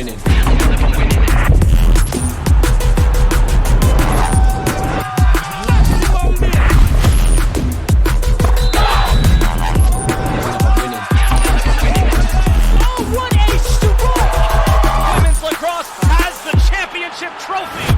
winning. Trophy.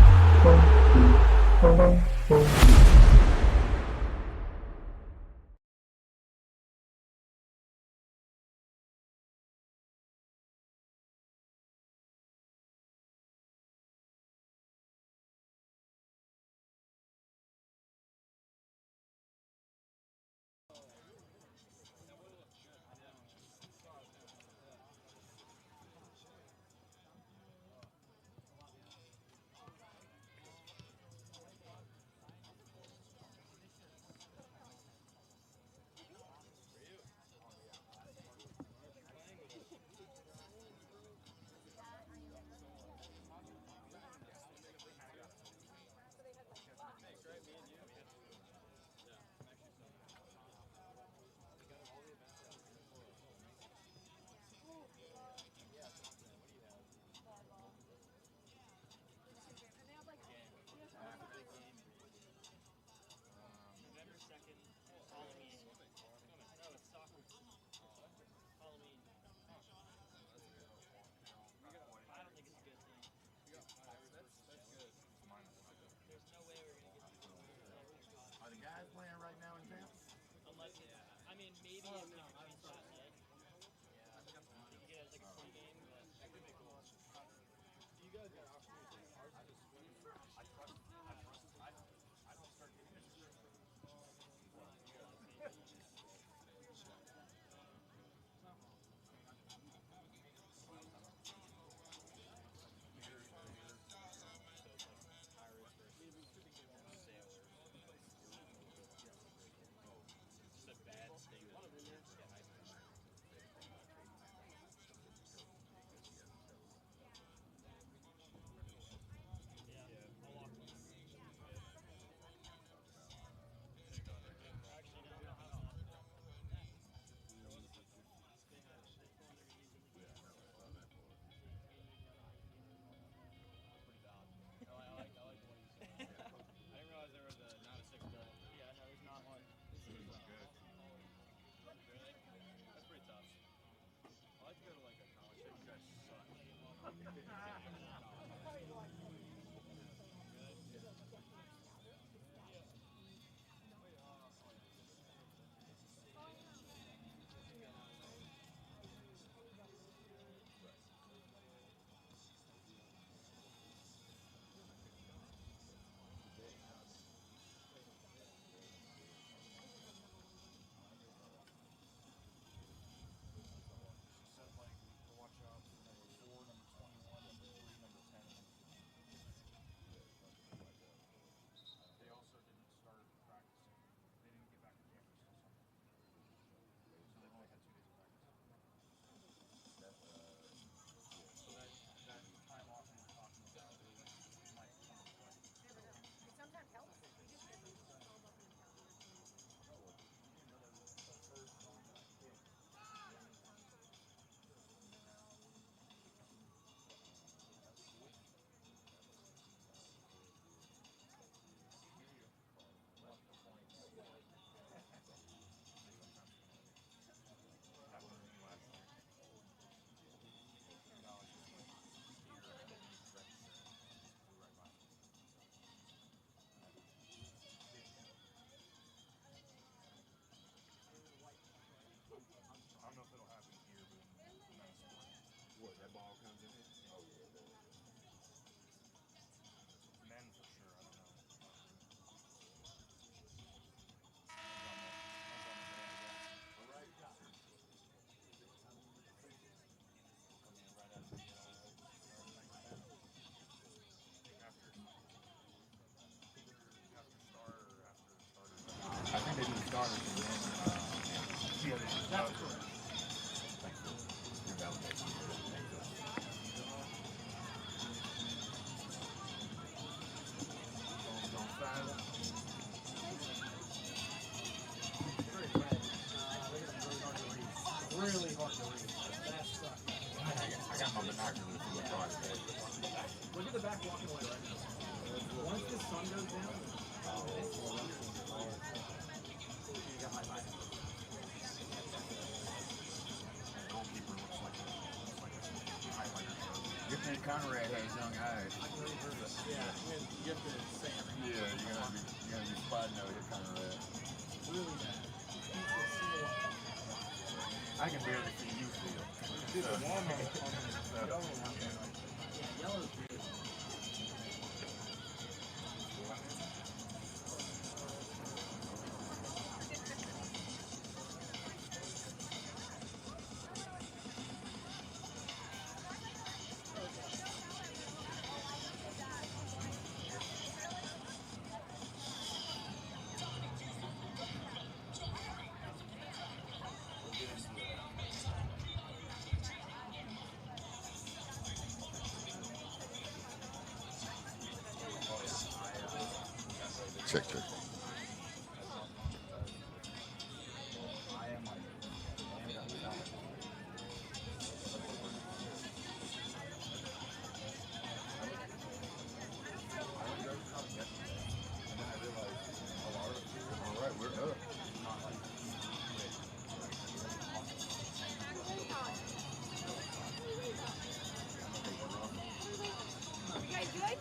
Really hard to read. That's I got my binoculars. Look at the back walking away right now. Once the sun goes down, it's you got my back. Goalkeeper looks like a highlighter. Good thing Conrad has young eyes. I've already heard it. Yeah, you have to say everything. Yeah, you're gonna be spotting out here, Conrad. Really bad. I can barely see you, Phil. Dude, the one on the yellow one. Yeah, yellow's good. Check. Alright, we're up. You guys good?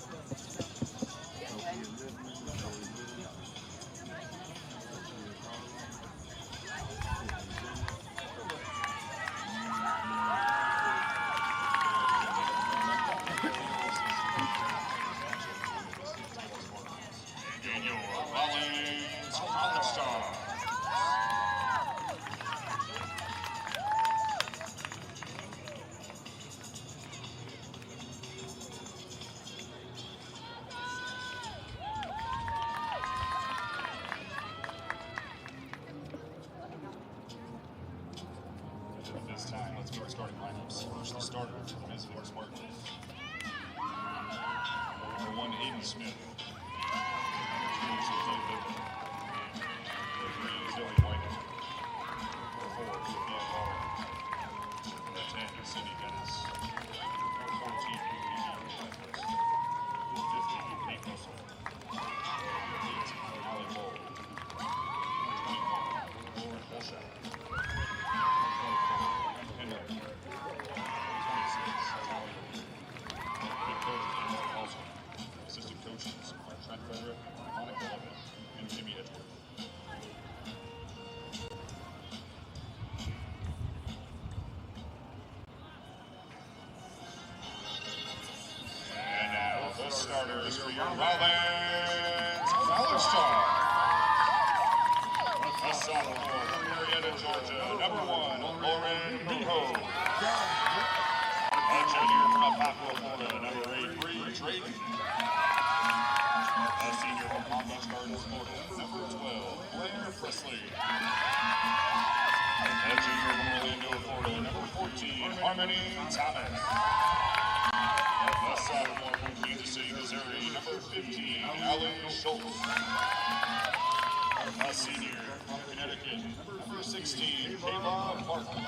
Rollins, College Star. This time, let's go to starting lineups. First, the starter for the Misfit Spartans. Number 1, Aiden Smith. Assistant coaches are Trent Frederick, Monica Levin, and Jimmy Edgeworth. And now the starters for your Rollins College Star. A sophomore from Marietta, Georgia, number 1, Lauren Buho. A junior from Apopka, Florida, number 8, Bree Drayton. A senior from Tampa, Spartans, Florida, number 12, Blair Presley. A junior from Orlando, Florida, number 14, Harmony Thomas. A sophomore from Kansas City, Missouri, number 15, Alan Schultz. A senior from Connecticut, number 16, Kayla Martin.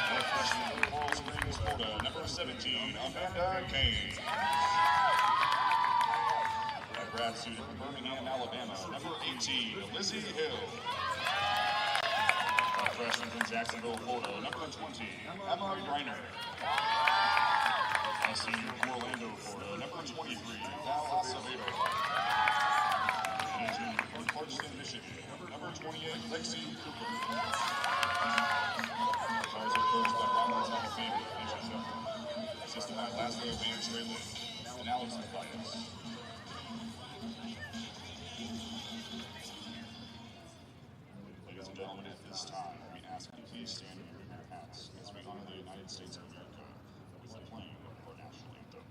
A freshman from Coral Springs, Florida, number 17, Amanda Kane. A grad student from Birmingham, Alabama, number 18, Lizzie Hill. A freshman from Jacksonville, Florida, number 20, Emma Greiner. A senior from Orlando, Florida, number 23, Val Acevedo. And a junior from Clarkston, Michigan, number 28, Lexi Cooper. Stars are coached by Rollins Hall of Famer, Keisha Shepard. Assisted by Laszlo Van Stralen and Alex Mathias. Ladies and gentlemen, at this time, we ask you please stand and remove your hats as we honor the United States of America with the playing of our national anthem.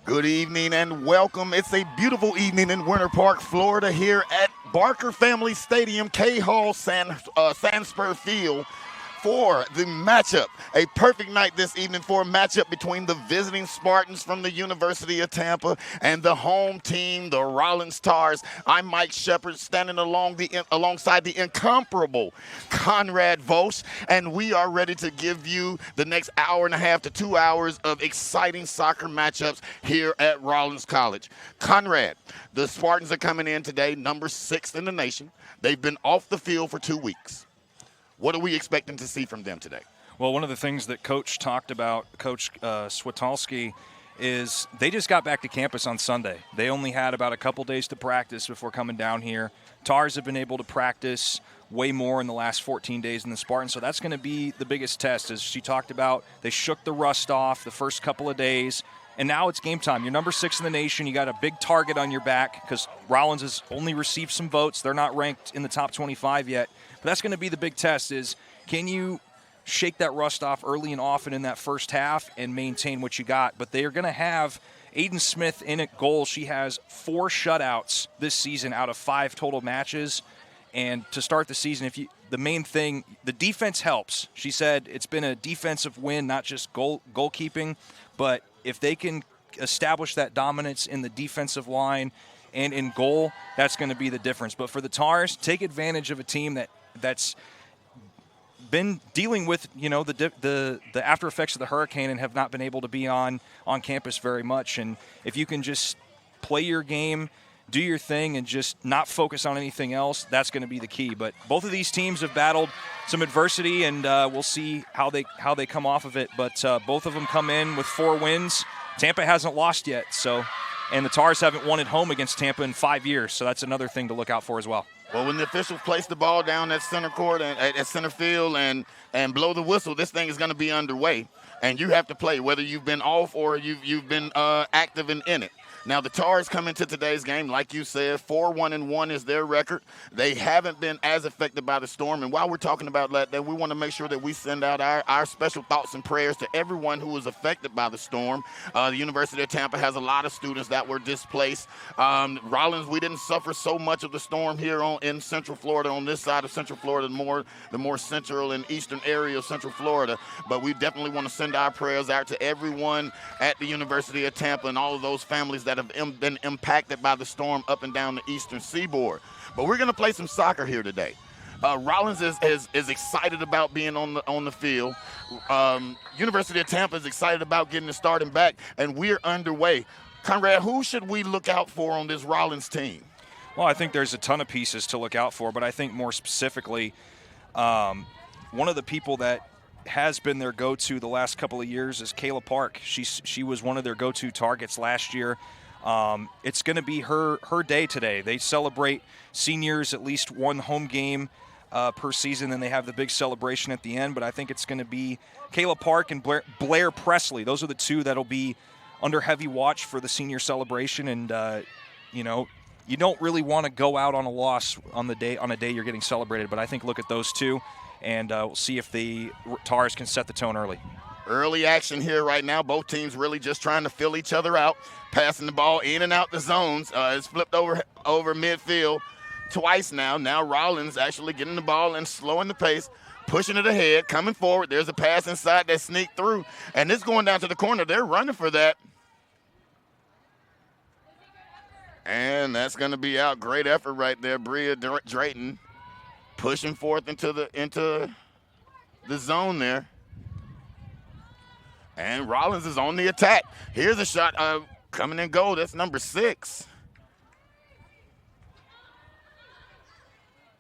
Good evening and welcome. It's a beautiful evening in Winter Park, Florida, here at Barker Family Stadium, K-Hall, Sanspur Field, for the matchup. A perfect night this evening for a matchup between the visiting Spartans from the University of Tampa and the home team, the Rollins Tars. I'm Mike Shepard, standing alongside the incomparable Conrad Vos, and we are ready to give you the next hour and a half to 2 hours of exciting soccer matchups here at Rollins College. Conrad, the Spartans are coming in today, number 6 in the nation. They've been off the field for 2 weeks. What are we expecting to see from them today? Well, one of the things that Coach talked about, Coach Switalski, is they just got back to campus on Sunday. They only had about a couple days to practice before coming down here. Tars have been able to practice way more in the last 14 days than the Spartans, so that's going to be the biggest test. As she talked about, they shook the rust off the first couple of days, and now it's game time. You're number 6 in the nation. You got a big target on your back because Rollins has only received some votes. They're not ranked in the top 25 yet. But that's going to be the big test is, can you shake that rust off early and often in that first half and maintain what you got? But they are going to have Aiden Smith in at goal. She has 4 shutouts this season out of 5 total matches. And to start the season, the main thing, the defense helps. She said it's been a defensive win, not just goalkeeping. But if they can establish that dominance in the defensive line and in goal, that's going to be the difference. But for the Tars, take advantage of a team that's been dealing with, the after effects of the hurricane and have not been able to be on campus very much. And if you can just play your game, do your thing, and just not focus on anything else, that's going to be the key. But both of these teams have battled some adversity, and we'll see how they come off of it. But both of them come in with 4 wins. Tampa hasn't lost yet, and the Tars haven't won at home against Tampa in 5 years, so that's another thing to look out for as well. Well, when the officials place the ball down at center court and at center field and blow the whistle, this thing is going to be underway, and you have to play, whether you've been off or you've been active in it. Now, the Tars come into today's game, like you said, 4-1-1 is their record. They haven't been as affected by the storm. And while we're talking about that, we want to make sure that we send out our special thoughts and prayers to everyone who was affected by the storm. The University of Tampa has a lot of students that were displaced. Rollins, we didn't suffer so much of the storm here in Central Florida, on this side of Central Florida, the more central and eastern area of Central Florida. But we definitely want to send our prayers out to everyone at the University of Tampa and all of those families that have been impacted by the storm up and down the eastern seaboard. But we're going to play some soccer here today. Rollins is excited about being on the field. University of Tampa is excited about getting the starting back, and we're underway. Conrad, who should we look out for on this Rollins team? Well, I think there's a ton of pieces to look out for, but I think more specifically, one of the people that has been their go-to the last couple of years is Kayla Park. She was one of their go-to targets last year. It's going to be her day today. They celebrate seniors at least one home game per season, and they have the big celebration at the end. But I think it's going to be Kayla Park and Blair Presley. Those are the two that'll be under heavy watch for the senior celebration. And you don't really want to go out on a loss on a day you're getting celebrated. But I think look at those two, and we'll see if the Tars can set the tone early. Early action here right now. Both teams really just trying to fill each other out, passing the ball in and out the zones. It's flipped over midfield twice now. Now Rollins actually getting the ball and slowing the pace, pushing it ahead, coming forward. There's a pass inside that sneaked through, and it's going down to the corner. They're running for that. And that's going to be out. Great effort right there. Bria Drayton pushing forth into the zone there. And Rollins is on the attack. Here's a shot coming in goal. That's number 6.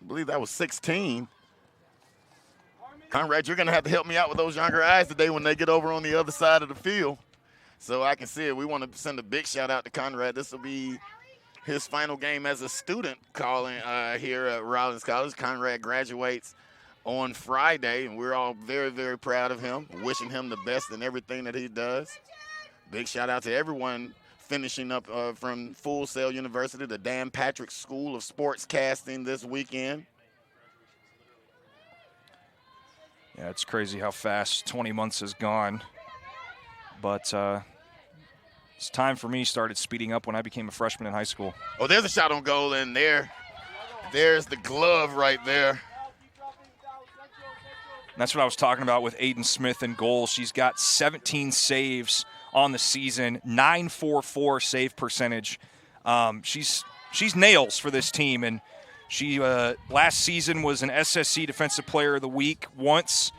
I believe that was 16. Conrad, you're going to have to help me out with those younger eyes today when they get over on the other side of the field so I can see it. We want to send a big shout out to Conrad. This will be his final game as a student calling here at Rollins College. Conrad graduates on Friday, and we're all very, very proud of him, wishing him the best in everything that he does. Big shout out to everyone finishing up from Full Sail University, the Dan Patrick School of Sportscasting this weekend. Yeah, it's crazy how fast 20 months has gone. But It's time for me started speeding up when I became a freshman in high school. Oh, there's a shot on goal in there. There's the glove right there. And that's what I was talking about with Aiden Smith in goal. She's got 17 saves on the season, 944 save percentage. She's nails for this team, and she last season was an SSC Defensive Player of the Week once,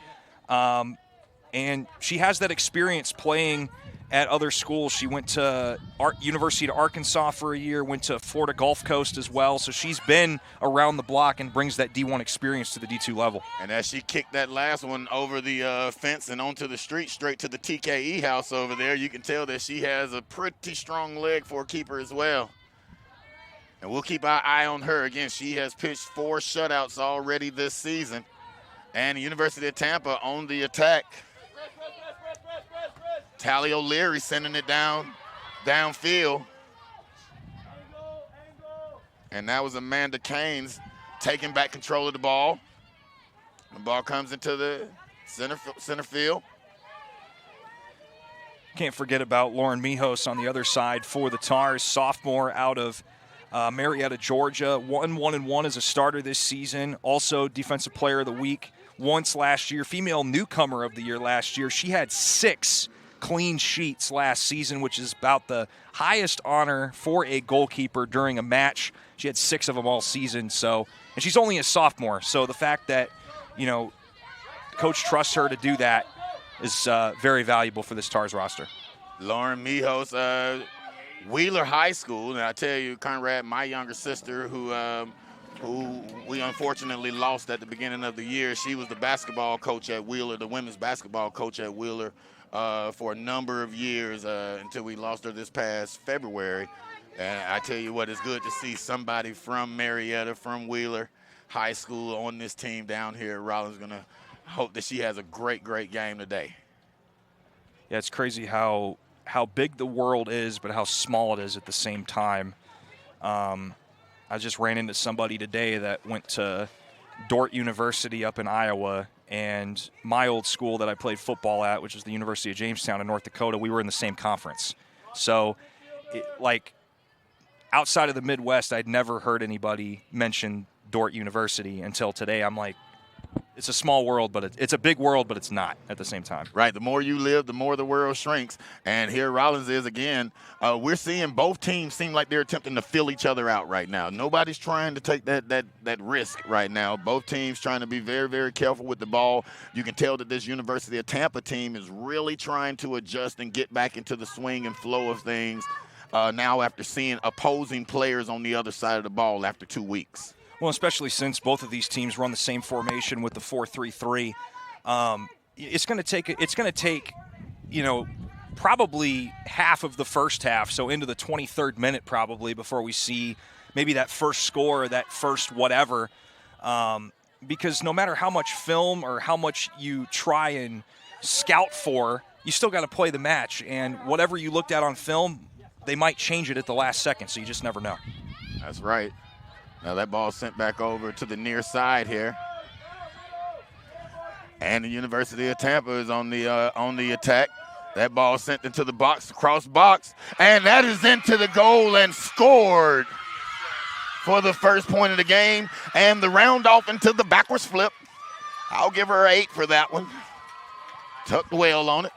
and she has that experience playing at other schools. She went to University of Arkansas for a year, went to Florida Gulf Coast as well. So she's been around the block and brings that D1 experience to the D2 level. And as she kicked that last one over the fence and onto the street, straight to the TKE house over there, you can tell that she has a pretty strong leg for a keeper as well. And we'll keep our eye on her. Again, she has pitched 4 shutouts already this season. And the University of Tampa on the attack. Tally O'Leary sending it downfield. And that was Amanda Keynes taking back control of the ball. The ball comes into the center field. Can't forget about Lauren Mijos on the other side for the Tars, sophomore out of Marietta, Georgia. 1-1-1 as a starter this season. Also Defensive Player of the Week once last year. Female Newcomer of the Year last year. She had 6 clean sheets last season, which is about the highest honor for a goalkeeper during a match. She had 6 of them all season. So, and she's only a sophomore. So the fact that, coach trusts her to do that is very valuable for this Tars roster. Lauren Mijos, Wheeler High School, and I tell you, Conrad, my younger sister, who we unfortunately lost at the beginning of the year, she was the basketball coach at Wheeler, the women's basketball coach at Wheeler for a number of years until we lost her this past February. And I tell you what, it's good to see somebody from Marietta, from Wheeler High School on this team down here at Rollins. Going to hope that she has a great, great game today. Yeah, it's crazy how big the world is, but how small it is at the same time. I just ran into somebody today that went to Dordt University up in Iowa, and my old school that I played football at, which is the University of Jamestown in North Dakota, we were in the same conference. So, outside of the Midwest, I'd never heard anybody mention Dordt University until today. I'm like, it's a small world, but it's a big world, but it's not at the same time. Right. The more you live, the more the world shrinks. And here Rollins is again. We're seeing both teams seem like they're attempting to fill each other out right now. Nobody's trying to take that risk right now. Both teams trying to be very, very careful with the ball. You can tell that this University of Tampa team is really trying to adjust and get back into the swing and flow of things now after seeing opposing players on the other side of the ball after 2 weeks. Well, especially since both of these teams run the same formation with the 4-3-3, it's going to take, probably half of the first half, so into the 23rd minute probably, before we see maybe that first score or that first whatever. Because no matter how much film or how much you try and scout for, you still got to play the match. And whatever you looked at on film, they might change it at the last second, so you just never know. That's right. Now that ball sent back over to the near side here. And the University of Tampa is on the attack. That ball sent into the box, cross box, and that is into the goal and scored for the first point of the game. And the round off into the backwards flip. I'll give her 8 for that one. Tucked well on it.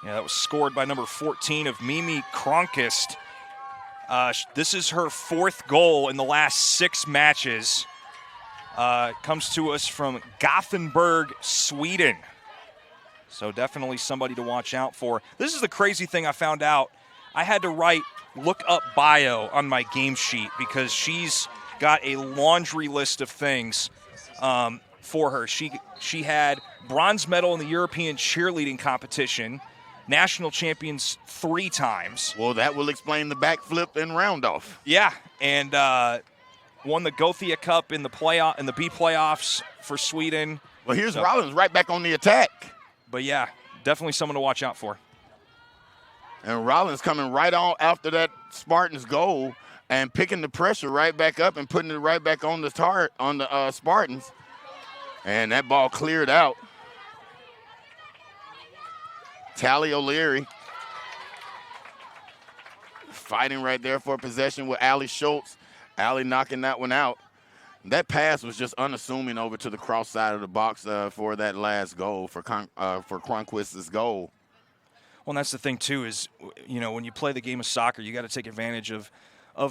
Yeah, that was scored by number 14 of Mimi Cronquist. This is her 4th goal in the last 6 matches. Comes to us from Gothenburg, Sweden. So definitely somebody to watch out for. This is the crazy thing I found out. I had to write look up bio on my game sheet because she's got a laundry list of things for her. She had bronze medal in the European cheerleading competition. National champions 3 times. Well, that will explain the backflip and roundoff. Yeah, and won the Gothia Cup in the B playoffs for Sweden. Well, here's Rollins right back on the attack. But yeah, definitely someone to watch out for. And Rollins coming right on after that Spartans goal and picking the pressure right back up and putting it right back on the Spartans. And that ball cleared out. Tally O'Leary fighting right there for possession with Allie Schultz. Allie knocking that one out. That pass was just unassuming over to the cross side of the box for that last goal, for Cronquist's goal. Well, and that's the thing, too, is, you know, when you play the game of soccer, you got to take advantage of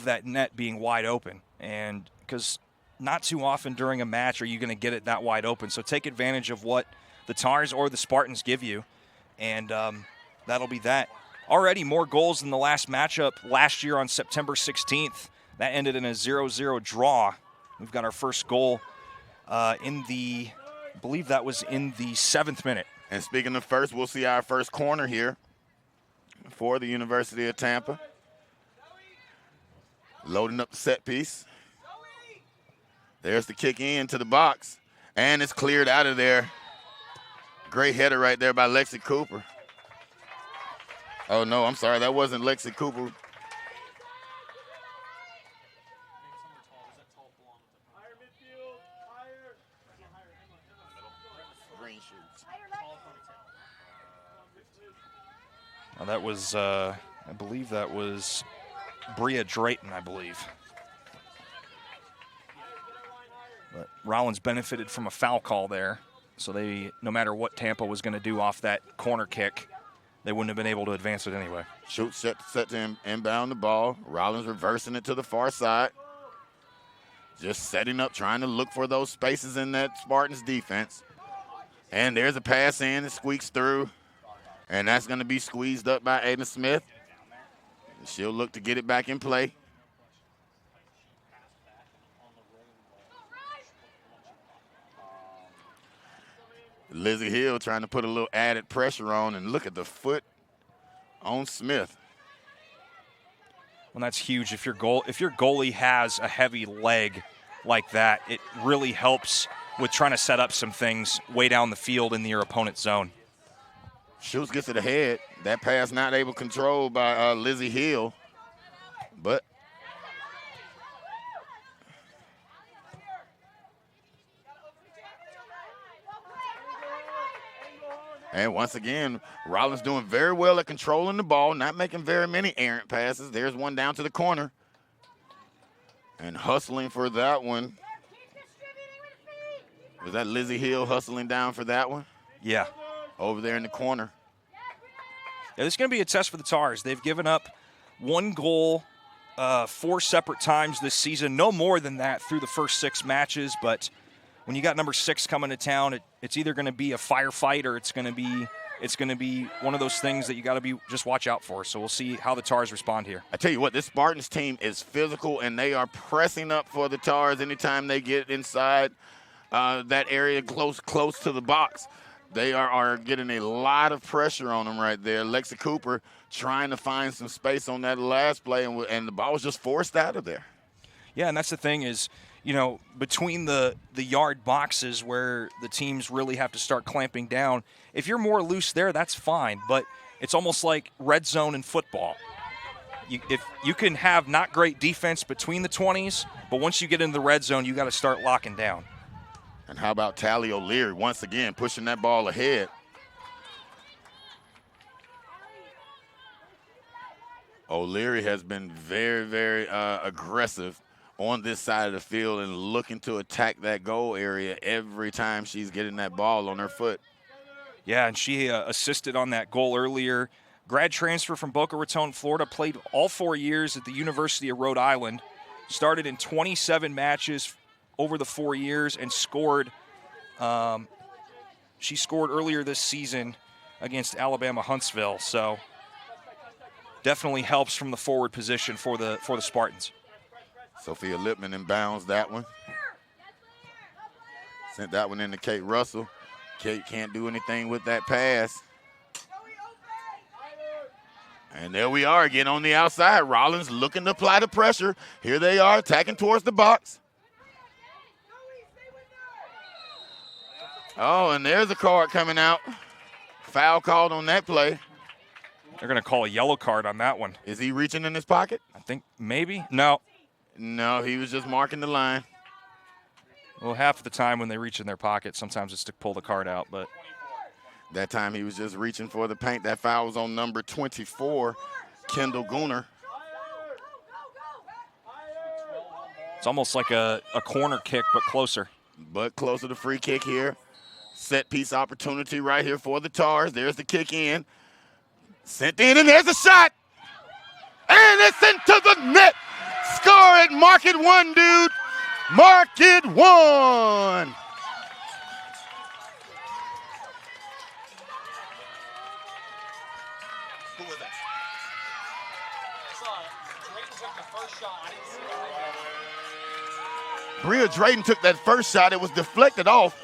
that net being wide open. And because not too often during a match are you going to get it that wide open. So take advantage of what the Tars or the Spartans give you, and that'll be that. Already more goals than the last matchup last year on September 16th. That ended in a 0-0 draw. We've got our first goal I believe that was in the 7th minute. And speaking of first, we'll see our first corner here for the University of Tampa. Loading up the set piece. There's the kick in to the box, and it's cleared out of there. Great header right there by Lexi Cooper. Oh, no, I'm sorry. That wasn't Lexi Cooper. Well, that was, I believe that was Bria Drayton, I believe. But Rollins benefited from a foul call there. So they, no matter what Tampa was going to do off that corner kick, they wouldn't have been able to advance it anyway. Schultz set to inbound the ball. Rollins reversing it to the far side. Just setting up, trying to look for those spaces in that Spartans defense. And there's a pass in, it squeaks through. And that's going to be squeezed up by Aiden Smith. She'll look to get it back in play. Lizzie Hill trying to put a little added pressure on, and look at the foot on Smith. Well, that's huge. If your goalie has a heavy leg like that, it really helps with trying to set up some things way down the field in your opponent's zone. Schultz gets it ahead. That pass not able to control by Lizzie Hill. But and once again, Rollins doing very well at controlling the ball, not making very many errant passes. There's one down to the corner. And hustling for that one. Was that Lizzie Hill hustling down for that one? Yeah. Over there in the corner. Yeah, this is going to be a test for the Tars. They've given up one goal 4 separate times this season. No more than that through the first 6 matches. But when you got number 6 coming to town, it's either going to be a firefight or it's going to be one of those things that you got to be just watch out for. So we'll see how the Tars respond here. I tell you what, this Spartans team is physical, and they are pressing up for the Tars anytime they get inside that area close to the box. They are getting a lot of pressure on them right there. Lexi Cooper trying to find some space on that last play, and the ball was just forced out of there. Yeah, and that's the thing is, you know, between the yard boxes where the teams really have to start clamping down, if you're more loose there, that's fine. But it's almost like red zone in football. If you can have not great defense between the 20s, but once you get into the red zone, you got to start locking down. And how about Tally O'Leary once again pushing that ball ahead? O'Leary has been very, very aggressive on this side of the field and looking to attack that goal area every time she's getting that ball on her foot. Yeah, and she assisted on that goal earlier. Grad transfer from Boca Raton, Florida, played all 4 years at the University of Rhode Island. Started in 27 matches over the 4 years and scored. She scored earlier this season against Alabama Huntsville. So definitely helps from the forward position for the Spartans. Sophia Lippman inbounds that one. Sent that one into Kate Russell. Kate can't do anything with that pass. And there we are again on the outside. Rollins looking to apply the pressure. Here they are attacking towards the box. Oh, and there's a card coming out. Foul called on that play. They're going to call a yellow card on that one. Is he reaching in his pocket? I think maybe. No, he was just marking the line. Well, half of the time when they reach in their pocket, sometimes it's to pull the card out. But that time he was just reaching for the paint. That foul was on number 24, Kendall Gooner. almost like a corner kick, but closer. But closer to free kick here. Set piece opportunity right here for the Tars. There's the kick in. Sent in, and there's a shot. And it's into the net. Score it. Mark it 1, dude. Mark it 1. Who was that? Bria Drayton took that first shot. It was deflected off.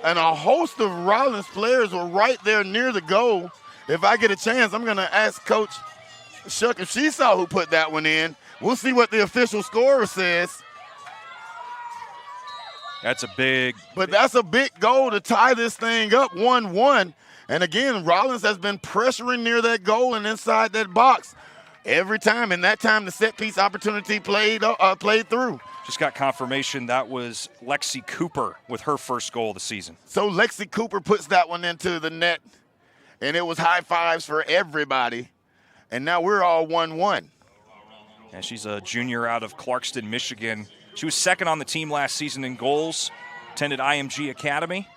And a host of Rollins players were right there near the goal. If I get a chance, I'm going to ask Coach Shuck if she saw who put that one in. We'll see what the official scorer says. That's a big. But that's a big goal to tie this thing up 1-1. And again, Rollins has been pressuring near that goal and inside that box every time. And that time the set piece opportunity played through. Just got confirmation that was Lexi Cooper with her first goal of the season. So Lexi Cooper puts that one into the net. And it was high fives for everybody. And now we're all 1-1. And she's a junior out of Clarkston, Michigan. She was second on the team last season in goals, attended IMG Academy.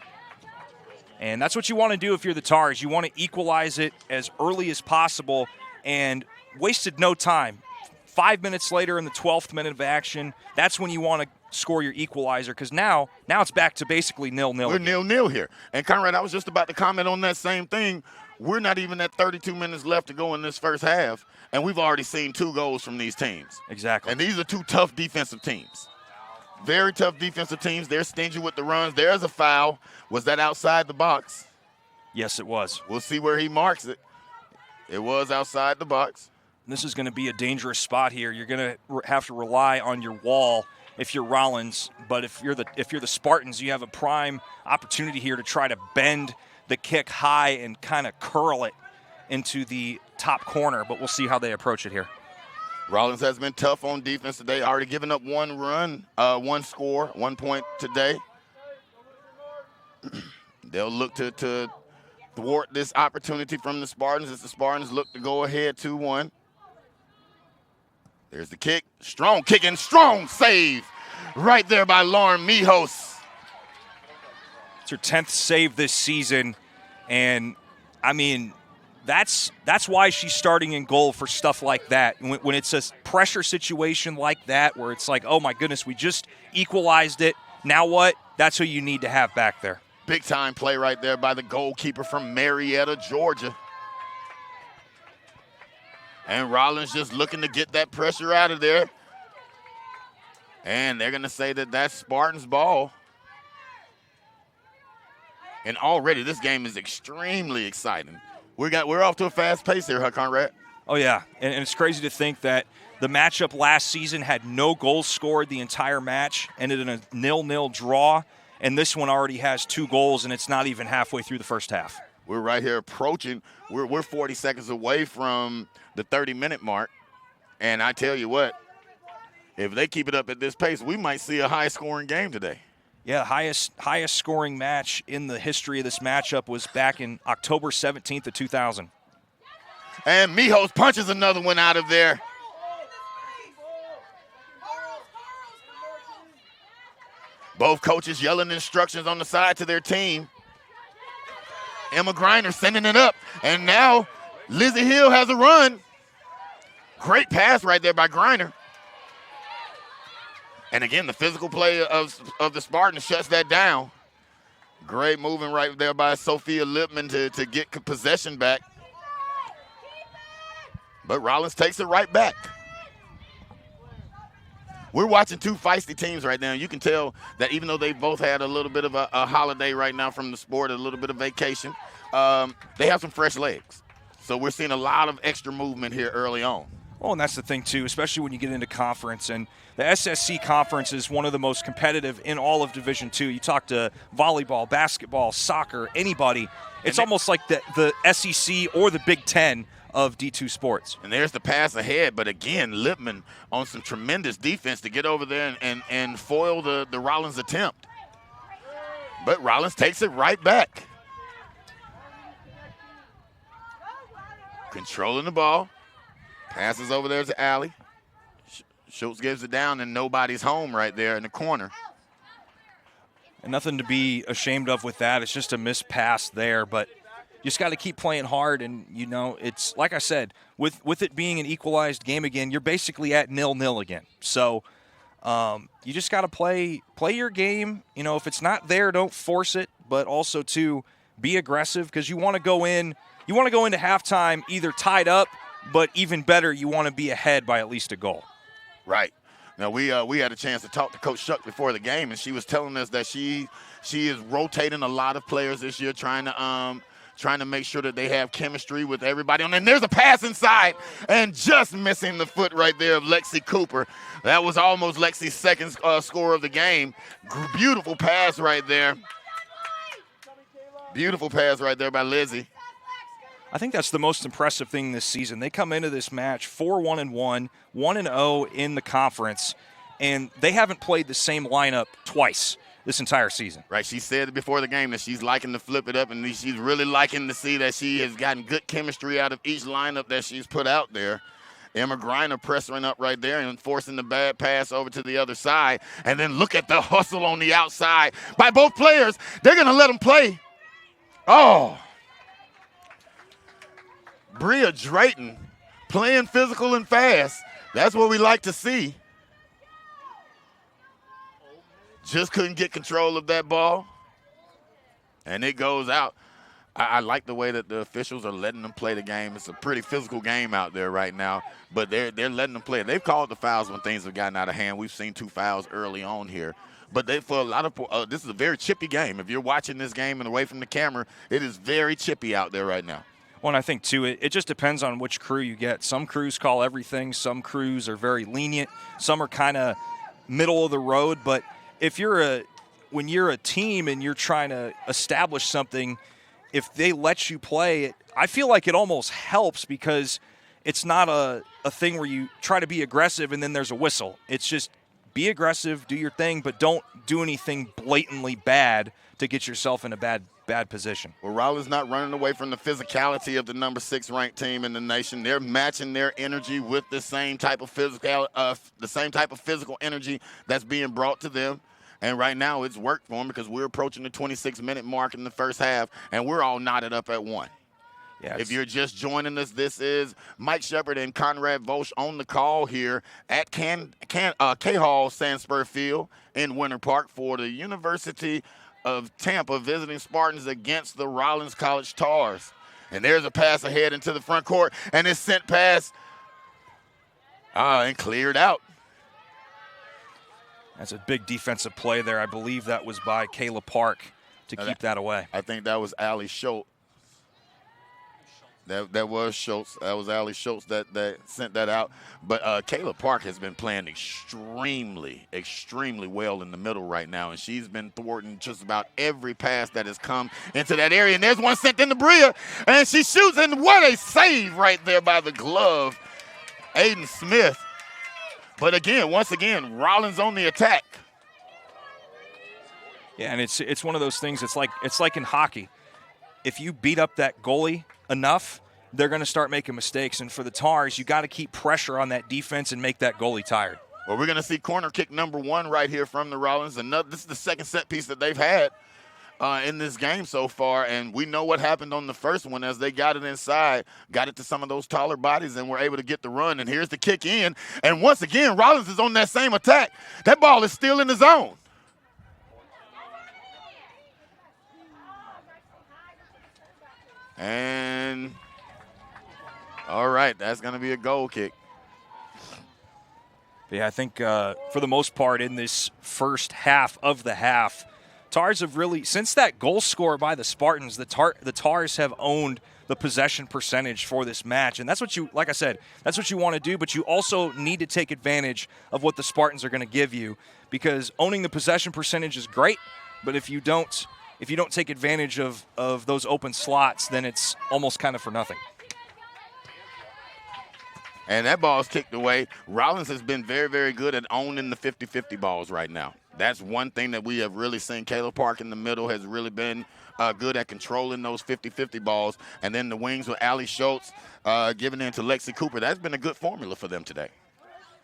And that's what you want to do if you're the Tars. You want to equalize it as early as possible and wasted no time. 5 minutes later in the 12th minute of action, that's when you want to score your equalizer because now it's back to basically 0-0. We're 0-0 here. And Conrad, I was just about to comment on that same thing. We're not even at 32 minutes left to go in this first half, and we've already seen 2 goals from these teams. Exactly. And these are 2 tough defensive teams. Very tough defensive teams. They're stingy with the runs. There's a foul. Was that outside the box? Yes, it was. We'll see where he marks it. It was outside the box. This is going to be a dangerous spot here. You're going to have to rely on your wall if you're Rollins, but if you're the Spartans, you have a prime opportunity here to try to bend the kick high and kind of curl it into the top corner, but we'll see how they approach it here. Rollins has been tough on defense today, already given up 1 run, 1 score, 1 point today. They'll look to thwart this opportunity from the Spartans as the Spartans look to go ahead 2-1. There's the kick. Strong kick and strong save right there by Lauren Mijos. It's her 10th save this season, and, I mean, that's why she's starting in goal for stuff like that. When it's a pressure situation like that where it's like, oh, my goodness, we just equalized it. Now what? That's who you need to have back there. Big-time play right there by the goalkeeper from Marietta, Georgia. And Rollins just looking to get that pressure out of there. And they're going to say that that's Spartans' ball. And already this game is extremely exciting. We're off to a fast pace here, huh, Conrad? Oh, yeah. And it's crazy to think that the matchup last season had no goals scored the entire match, ended in a 0-0 draw. And this one already has 2 goals, and it's not even halfway through the first half. We're right here approaching. We're 40 seconds away from the 30-minute mark. And I tell you what, if they keep it up at this pace, we might see a high-scoring game today. Yeah, highest scoring match in the history of this matchup was back in October 17th of 2000. And Mijos punches another one out of there. Both coaches yelling instructions on the side to their team. Emma Griner sending it up. And now Lizzie Hill has a run. Great pass right there by Griner. And again, the physical play of the Spartans shuts that down. Great moving right there by Sophia Lipman to get possession back. But Rollins takes it right back. We're watching 2 feisty teams right now. You can tell that even though they both had a little bit of a holiday right now from the sport, a little bit of vacation, they have some fresh legs. So we're seeing a lot of extra movement here early on. Oh, and that's the thing, too, especially when you get into conference. And the SSC conference is one of the most competitive in all of Division II. You talk to volleyball, basketball, soccer, anybody. It's almost like the SEC or the Big Ten of D2 sports. And there's the pass ahead. But, again, Lipman on some tremendous defense to get over there and foil the Rollins attempt. But Rollins takes it right back. Controlling the ball. Passes over there to Allie. Schultz gives it down, and nobody's home right there in the corner. And nothing to be ashamed of with that. It's just a missed pass there, but you just got to keep playing hard. And, you know, it's like I said, with it being an equalized game again, you're basically at 0-0 again. So you just got to play your game. You know, if it's not there, don't force it, but also to be aggressive because you want to go in. You want to go into halftime either tied up, but even better, you want to be ahead by at least a goal. Right. Now, we had a chance to talk to Coach Shuck before the game, and she was telling us that she is rotating a lot of players this year, trying to make sure that they have chemistry with everybody. And there's a pass inside, and just missing the foot right there of Lexi Cooper. That was almost Lexi's second score of the game. Beautiful pass right there. Beautiful pass right there by Lizzie. I think that's the most impressive thing this season. They come into this match 4-1-1, 1-0 in the conference, and they haven't played the same lineup twice this entire season. Right, she said before the game that she's liking to flip it up, and she's really liking to see that she has gotten good chemistry out of each lineup that she's put out there. Emma Griner pressing up right there and forcing the bad pass over to the other side. And then look at the hustle on the outside by both players. They're going to let them play. Oh. Bria Drayton playing physical and fast. That's what we like to see. Just couldn't get control of that ball. And it goes out. I like the way that the officials are letting them play the game. It's a pretty physical game out there right now, but they're letting them play. They've called the fouls when things have gotten out of hand. We've seen 2 fouls early on here. But for a lot of this is a very chippy game. If you're watching this game and away from the camera, it is very chippy out there right now. Well, and I think, too, it just depends on which crew you get. Some crews call everything. Some crews are very lenient. Some are kind of middle of the road. But when you're a team and you're trying to establish something, if they let you play, I feel like it almost helps because it's not a thing where you try to be aggressive and then there's a whistle. It's just be aggressive, do your thing, but don't do anything blatantly bad to get yourself in a bad position. Well, Rollins not running away from the physicality of the number 6 ranked team in the nation. They're matching their energy with the same type of physical energy that's being brought to them. And right now it's worked for them because we're approaching the 26-minute mark in the first half, and we're all knotted up at 1. Yeah, if you're just joining us, this is Mike Shepard and Conrad Vosch on the call here at K-Hall Sandspur Field in Winter Park for the University of Tampa visiting Spartans against the Rollins College Tars. And there's a pass ahead into the front court, and it's sent past and cleared out. That's a big defensive play there. I believe that was by Kayla Park to keep that away. I think that was Allie Schultz. That was Schultz. That was Allie Schultz that sent that out. But Kayla Park has been playing extremely, extremely well in the middle right now, and she's been thwarting just about every pass that has come into that area. And there's one sent into Bria, and she shoots, and what a save right there by the glove, Aiden Smith. But again, once again, Rollins on the attack. Yeah, and it's one of those things. It's like in hockey. If you beat up that goalie enough, they're going to start making mistakes. And for the Tars, you got to keep pressure on that defense and make that goalie tired. Well, we're going to see corner kick number 1 right here from the Rollins. This is the second set piece that they've had in this game so far, and we know what happened on the first one as they got it inside, got it to some of those taller bodies, and were able to get the run. And here's the kick in, and once again, Rollins is on that same attack. That ball is still in the zone. And all right, that's going to be a goal kick. Yeah, I think for the most part in this first half of the half, Tars have really, since that goal score by the Spartans, the Tars have owned the possession percentage for this match. And that's what you, like I said, that's what you want to do, but you also need to take advantage of what the Spartans are going to give you, because owning the possession percentage is great, but if you don't take advantage of those open slots, then it's almost kind of for nothing. And that ball's kicked away. Rollins has been very, very good at owning the 50-50 balls right now. That's one thing that we have really seen. Kayla Park in the middle has really been good at controlling those 50-50 balls. And then the wings with Allie Schultz giving in to Lexi Cooper. That's been a good formula for them today.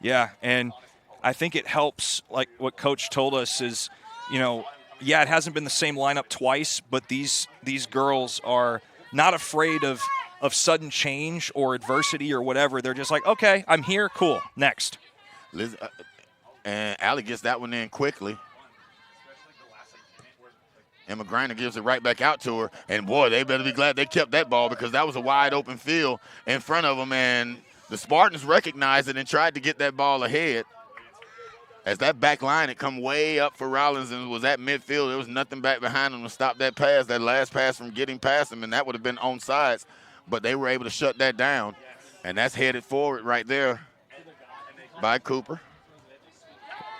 Yeah, and I think it helps, like what Coach told us is, yeah, it hasn't been the same lineup twice, but these girls are not afraid of sudden change or adversity or whatever. They're just like, okay, I'm here, cool, next. And Allie gets that one in quickly. Emma Griner gives it right back out to her. And, boy, they better be glad they kept that ball because that was a wide open field in front of them. And the Spartans recognized it and tried to get that ball ahead. As that back line had come way up for Rollins and was at midfield, there was nothing back behind them to stop that pass, that last pass from getting past them, and that would have been onside. But they were able to shut that down. And that's headed forward right there by Cooper.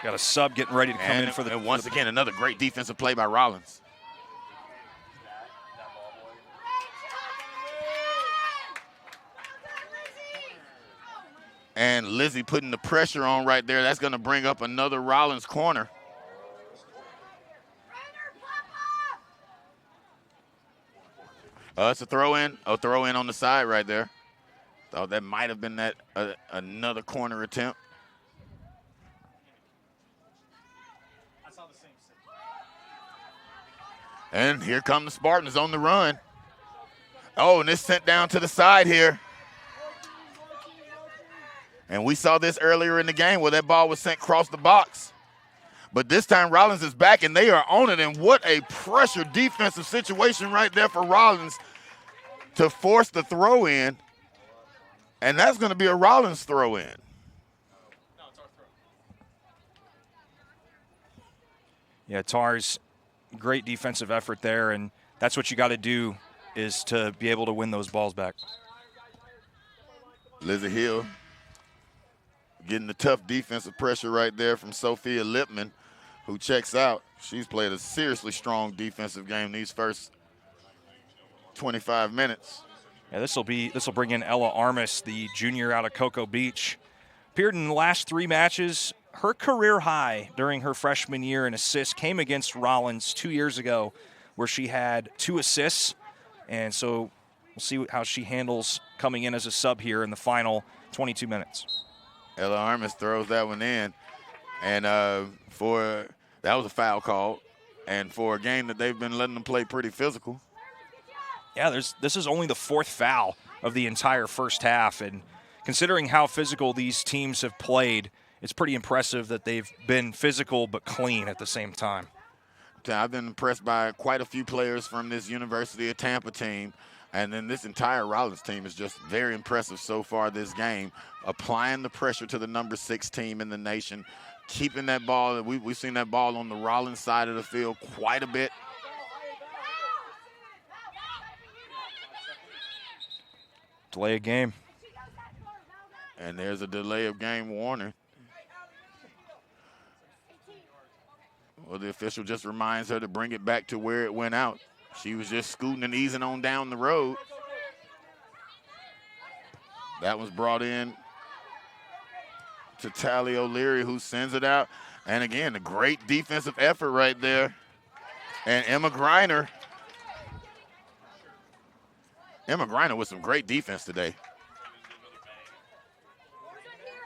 Got a sub getting ready to come in for the. And once again, another great defensive play by Rollins. And Lizzie putting the pressure on right there. That's going to bring up another Rollins corner. It's a throw-in. A throw-in on the side right there. Thought that might have been that another corner attempt. And here come the Spartans on the run. Oh, and it's sent down to the side here. And we saw this earlier in the game where that ball was sent across the box. But this time Rollins is back and they are on it. And what a pressure defensive situation right there for Rollins to force the throw in. And that's going to be a Rollins throw in. Yeah, Tars, great defensive effort there. And that's what you got to do is to be able to win those balls back. Lizzie Hill getting the tough defensive pressure right there from Sophia Lipman, who checks out. She's played a seriously strong defensive game these first 25 minutes. Yeah, this will bring in Ella Armis, the junior out of Cocoa Beach. Appeared in the last 3 matches. Her career high during her freshman year in assists came against Rollins 2 years ago, where she had 2 assists. And so we'll see how she handles coming in as a sub here in the final 22 minutes. Ella Armis throws that one in, and that was a foul call, and for a game that they've been letting them play pretty physical. Yeah, this is only the 4th foul of the entire first half, and considering how physical these teams have played, it's pretty impressive that they've been physical but clean at the same time. I've been impressed by quite a few players from this University of Tampa team. And then this entire Rollins team is just very impressive so far this game, applying the pressure to the number 6 team in the nation, keeping that ball. We've seen that ball on the Rollins side of the field quite a bit. Delay of game. And there's a delay of game warning. Well, the official just reminds her to bring it back to where it went out. She was just scooting and easing on down the road. That was brought in to Tally O'Leary, who sends it out. And again, a great defensive effort right there. And Emma Griner with some great defense today.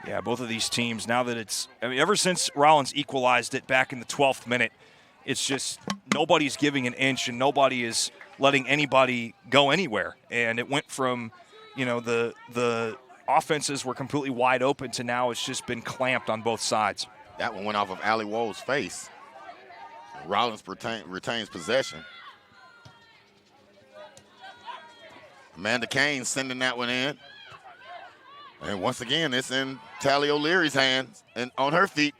Yeah, both of these teams, now that ever since Rollins equalized it back in the 12th minute, it's just nobody's giving an inch and nobody is letting anybody go anywhere. And it went from, the offenses were completely wide open to now it's just been clamped on both sides. That one went off of Allie Wohl's face. Rollins retains possession. Amanda Kane sending that one in. And once again, it's in Tally O'Leary's hands and on her feet.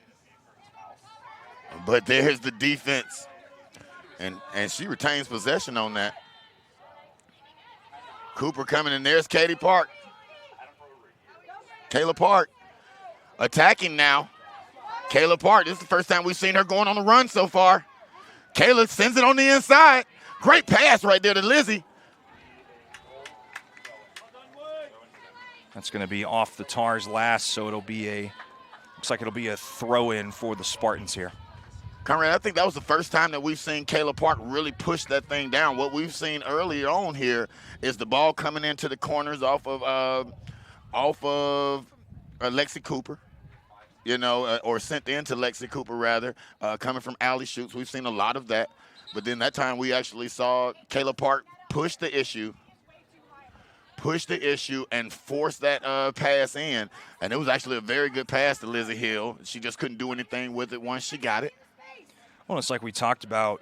But there's the defense. And she retains possession on that. Cooper coming in. There's Katie Park. Kayla Park attacking now. Kayla Park, this is the first time we've seen her going on the run so far. Kayla sends it on the inside. Great pass right there to Lizzie. That's going to be off the Tars last, so looks like it'll be a throw-in for the Spartans here. Conrad, I think that was the first time that we've seen Kayla Park really push that thing down. What we've seen earlier on here is the ball coming into the corners off of Alexi Cooper. or sent into Lexi Cooper rather, coming from alley shoots. We've seen a lot of that. But then that time we actually saw Kayla Park push the issue, and force that pass in. And it was actually a very good pass to Lizzie Hill. She just couldn't do anything with it once she got it. Well, it's like we talked about,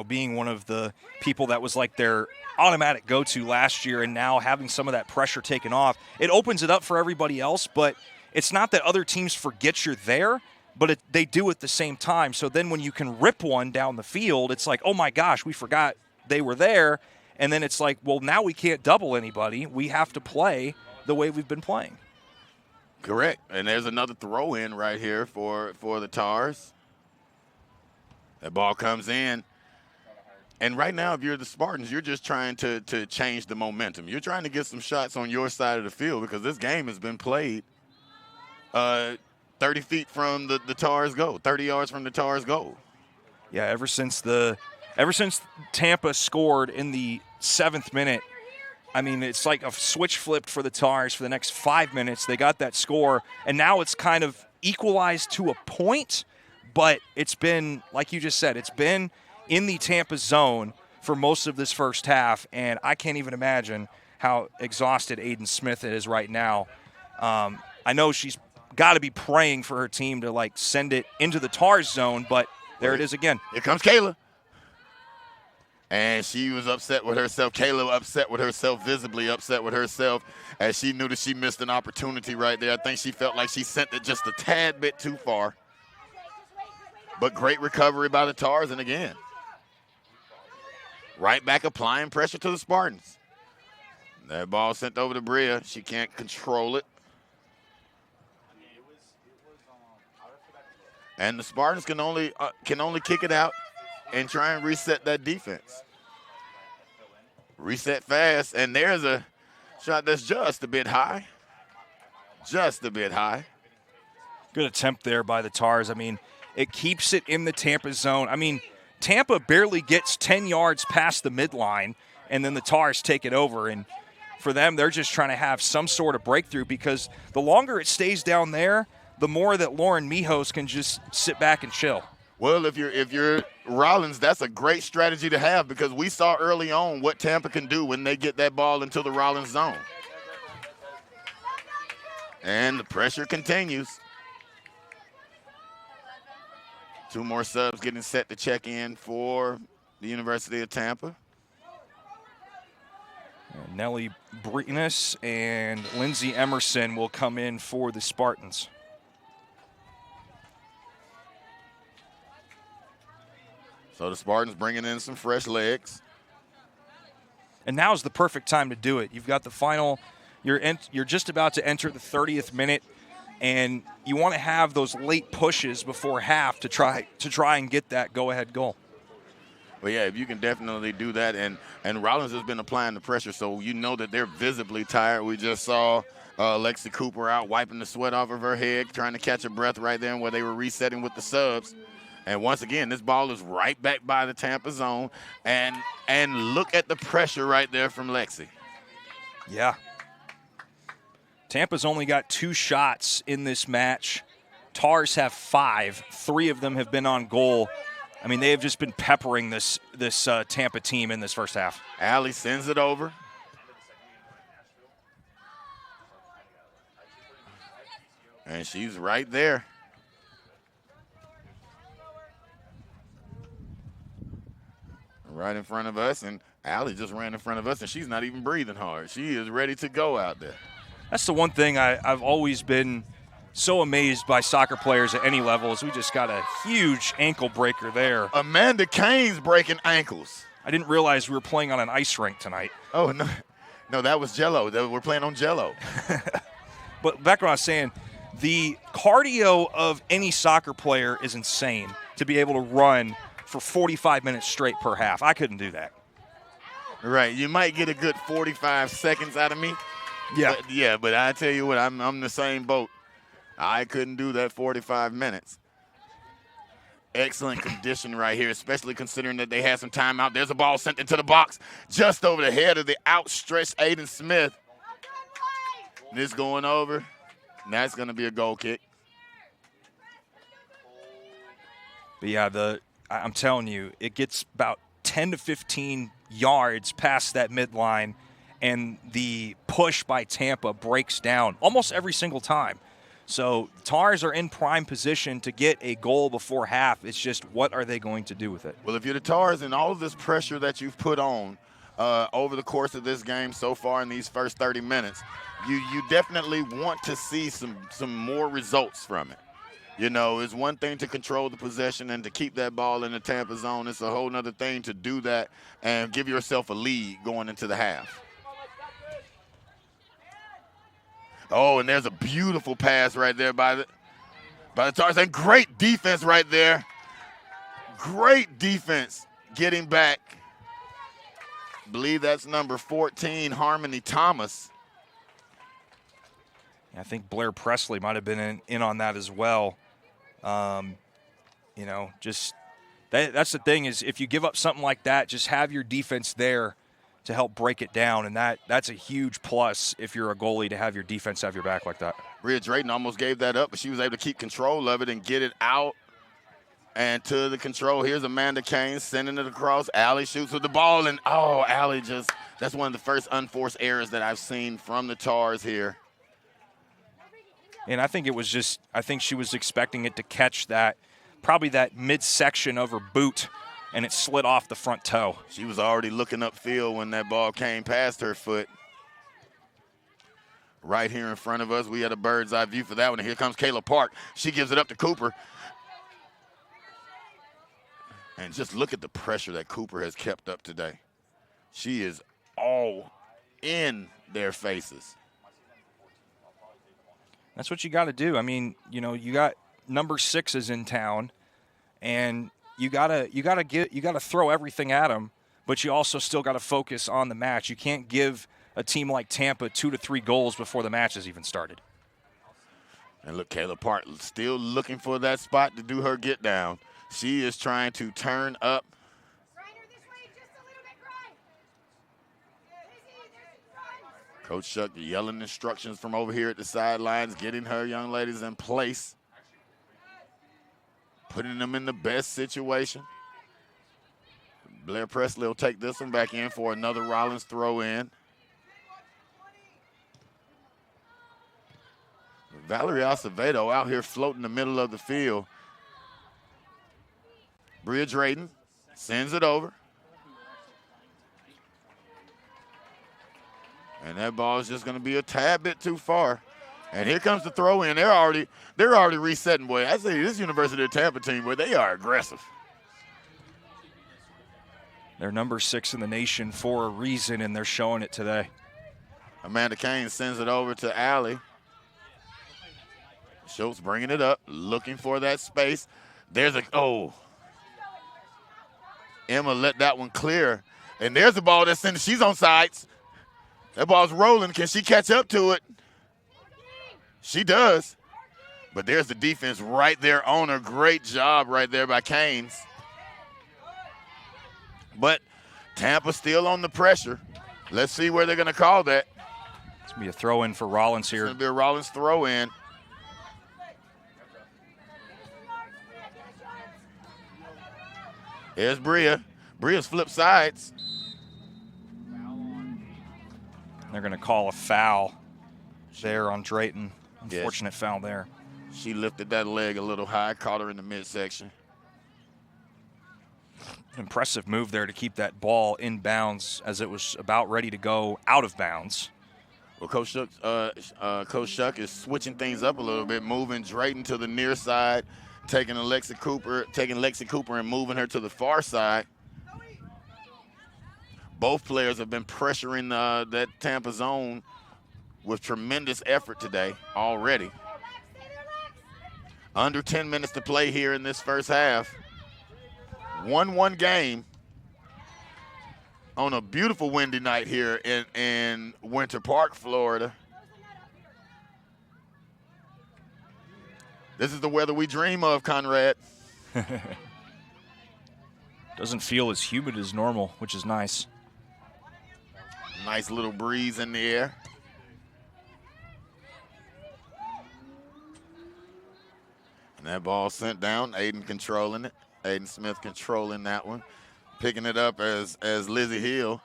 being one of the people that was like their automatic go-to last year, and now having some of that pressure taken off. It opens it up for everybody else, but it's not that other teams forget you're there, but they do at the same time. So then when you can rip one down the field, it's like, oh my gosh, we forgot they were there. And then it's like, well, now we can't double anybody. We have to play the way we've been playing. Correct. And there's another throw-in right here for the Tars. That ball comes in. And right now, if you're the Spartans, you're just trying to change the momentum. You're trying to get some shots on your side of the field because this game has been played 30 feet from the Tars' goal, 30 yards from the Tars' goal. Yeah, ever since Tampa scored in the 7th minute, I mean, it's like a switch flipped for the Tars for the next 5 minutes. They got that score, and now it's kind of equalized to a point, but it's been, like you just said, it's been in the Tampa zone for most of this first half, and I can't even imagine how exhausted Aiden Smith is right now. I know she's got to be praying for her team to, like, send it into the Tars zone, but there it is again. Here comes Kayla. And she was upset with herself. Kayla upset with herself, visibly upset with herself, as she knew that she missed an opportunity right there. I think she felt like she sent it just a tad bit too far. But great recovery by the Tars, and again, right back applying pressure to the Spartans. That ball sent over to Bria. She can't control it. And the Spartans can only kick it out and try and reset that defense. Reset fast, and there's a shot that's just a bit high. Just a bit high. Good attempt there by the Tars. I mean, it keeps it in the Tampa zone. I mean, Tampa barely gets 10 yards past the midline, and then the Tars take it over. And for them, they're just trying to have some sort of breakthrough, because the longer it stays down there, the more that Lauren Mijos can just sit back and chill. Well, if you're Rollins, that's a great strategy to have, because we saw early on what Tampa can do when they get that ball into the Rollins zone. And the pressure continues. 2 more subs getting set to check in for the University of Tampa. And Nellie Brenes and Lindsay Emerson will come in for the Spartans. So the Spartans bringing in some fresh legs. And now's the perfect time to do it. You've got the final, you're just about to enter the 30th minute, and you want to have those late pushes before half to try and get that go-ahead goal. Well, yeah, if you can definitely do that, and Rollins has been applying the pressure, so you know that they're visibly tired. We just saw Lexi Cooper out wiping the sweat off of her head, trying to catch her breath right there where they were resetting with the subs. And once again, this ball is right back by the Tampa zone. And look at the pressure right there from Lexi. Yeah. Tampa's only got 2 shots in this match. Tars have 5. 3 of them have been on goal. I mean, they have just been peppering this Tampa team in this first half. Allie sends it over. And she's right there. Right in front of us, and Allie just ran in front of us, and she's not even breathing hard. She is ready to go out there. That's the one thing I've always been so amazed by soccer players at any level, is we just got a huge ankle breaker there. Amanda Kane's breaking ankles. I didn't realize we were playing on an ice rink tonight. Oh, no, that was Jell-O. We're playing on Jell-O. But back when I was saying, the cardio of any soccer player is insane, to be able to run for 45 minutes straight per half. I couldn't do that. Right. You might get a good 45 seconds out of me. Yeah. But I tell you what, I'm the same boat. I couldn't do that 45 minutes. Excellent condition right here, especially considering that they had some time out. There's a ball sent into the box just over the head of the outstretched Aiden Smith. This going over. And that's going to be a goal kick. But yeah, I'm telling you, it gets about 10 to 15 yards past that midline, and the push by Tampa breaks down almost every single time. So Tars are in prime position to get a goal before half. It's just, what are they going to do with it? Well, if you're the Tars and all of this pressure that you've put on over the course of this game so far in these first 30 minutes, you definitely want to see some more results from it. You know, it's one thing to control the possession and to keep that ball in the Tampa zone. It's a whole other thing to do that and give yourself a lead going into the half. Oh, and there's a beautiful pass right there by the Tars. And great defense right there. Great defense getting back. I believe that's number 14, Harmony Thomas. I think Blair Presley might have been in on that as well. Just that's the thing is, if you give up something like that, just have your defense there to help break it down, and that's a huge plus if you're a goalie, to have your defense have your back like that. Bria Drayton almost gave that up, but she was able to keep control of it and get it out and to the control. Here's Amanda Kane sending it across. Allie shoots with the ball, and Allie that's one of the first unforced errors that I've seen from the Tars here. And I think I think she was expecting it to catch probably that midsection of her boot, and it slid off the front toe. She was already looking upfield when that ball came past her foot. Right here in front of us, we had a bird's eye view for that one. And here comes Kayla Park. She gives it up to Cooper. And just look at the pressure that Cooper has kept up today. She is all in their faces. That's what you got to do. I mean, you got number 6s in town, and you gotta throw everything at them, but you also still got to focus on the match. You can't give a team like Tampa 2 to 3 goals before the match has even started. And look, Kayla Park still looking for that spot to do her get down. She is trying to turn up. Coach Shuck yelling instructions from over here at the sidelines, getting her young ladies in place, putting them in the best situation. Blair Presley will take this one back in for another Rollins throw in. Valerie Acevedo out here floating in the middle of the field. Bria Drayton sends it over. And that ball is just going to be a tad bit too far. And here comes the throw in. They're already resetting, boy. I say this University of Tampa team, boy, they are aggressive. They're number 6 in the nation for a reason, and they're showing it today. Amanda Kane sends it over to Allie. Schultz bringing it up, looking for that space. Emma let that one clear. And there's the ball that's sending. She's on sides. That ball's rolling. Can she catch up to it? She does. But there's the defense right there on her. Great job right there by Canes. But Tampa still on the pressure. Let's see where they're going to call that. It's going to be a throw-in for Rollins here. It's going to be a Rollins throw-in. Here's Bria. Bria's flip sides. They're going to call a foul there on Drayton. Unfortunate foul there. She lifted that leg a little high, caught her in the midsection. Impressive move there to keep that ball in bounds as it was about ready to go out of bounds. Well, Coach Shuck is switching things up a little bit, moving Drayton to the near side, taking Lexi Cooper and moving her to the far side. Both players have been pressuring that Tampa zone with tremendous effort today already. Under 10 minutes to play here in this first half. 1-1 game on a beautiful windy night here in Winter Park, Florida. This is the weather we dream of, Conrad. Doesn't feel as humid as normal, which is nice. Nice little breeze in the air. And that ball sent down, Aiden controlling it. Aiden Smith controlling that one. Picking it up as Lizzie Hill.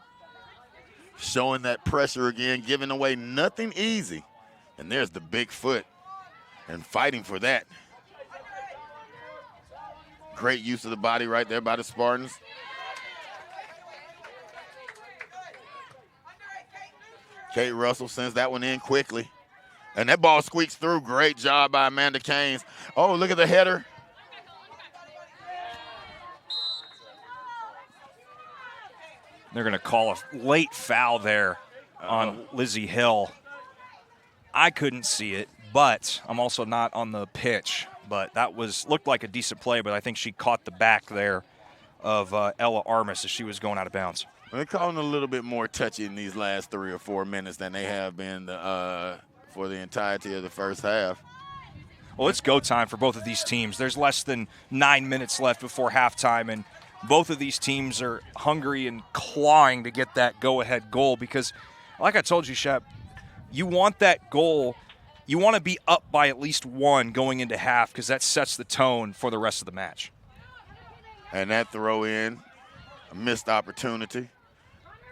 Showing that pressure again, giving away nothing easy. And there's the big foot and fighting for that. Great use of the body right there by the Spartans. Kate Russell sends that one in quickly. And that ball squeaks through. Great job by Amanda Keynes. Oh, look at the header. They're going to call a late foul there on Lizzie Hill. I couldn't see it, but I'm also not on the pitch. But that looked like a decent play, but I think she caught the back there of Ella Armis as she was going out of bounds. They're calling a little bit more touchy in these last 3 or 4 minutes than they have been for the entirety of the first half. Well, it's go time for both of these teams. There's less than 9 minutes left before halftime, and both of these teams are hungry and clawing to get that go-ahead goal because, like I told you, Shep, you want that goal. You want to be up by at least 1 going into half because that sets the tone for the rest of the match. And that throw in, a missed opportunity.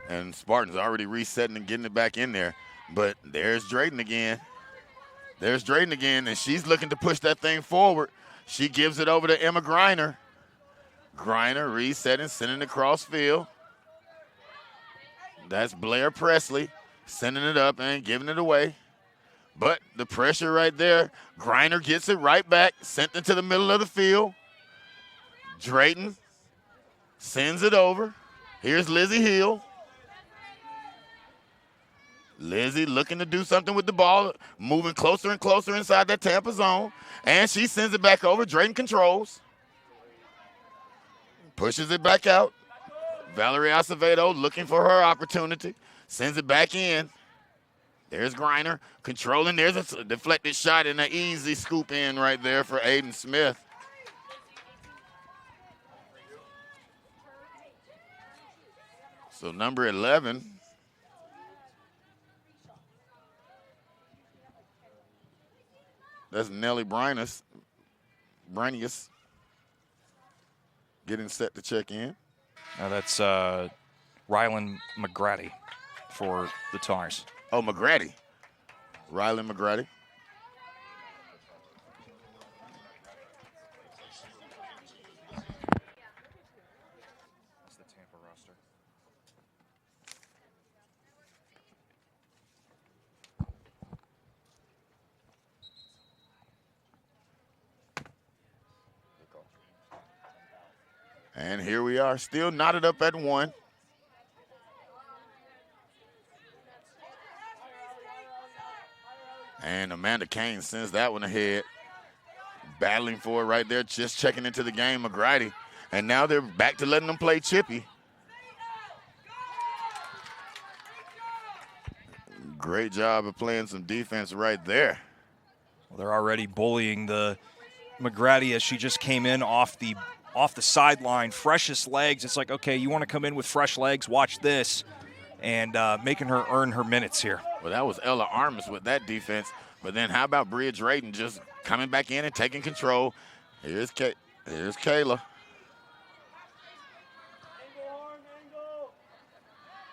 And Spartans already resetting and getting it back in there. But there's Drayton again. There's Drayton again, and she's looking to push that thing forward. She gives it over to Emma Griner. Griner resetting, sending it across field. That's Blair Presley sending it up and giving it away. But the pressure right there, Griner gets it right back, sent it to the middle of the field. Drayton sends it over. Here's Lizzie Hill. Lizzie looking to do something with the ball, moving closer and closer inside that Tampa zone. And she sends it back over. Drayton controls. Pushes it back out. Valerie Acevedo looking for her opportunity. Sends it back in. There's Griner controlling. There's a deflected shot and an easy scoop in right there for Aiden Smith. So number 11. That's Nellie Brinius getting set to check in. Now that's Rylan McGrady for the Tars. Oh, McGrady. Rylan McGrady. That's the Tampa roster. And here we are, still knotted up at 1. And Amanda Kane sends that one ahead. Battling for it right there, just checking into the game, McGrady. And now they're back to letting them play chippy. Great job of playing some defense right there. Well, they're already bullying the McGrady as she just came in off the sideline, freshest legs. It's like, okay, you want to come in with fresh legs, watch this, and making her earn her minutes here. Well, that was Ella Armis with that defense. But then how about Bria Drayton just coming back in and taking control? Here's Kayla.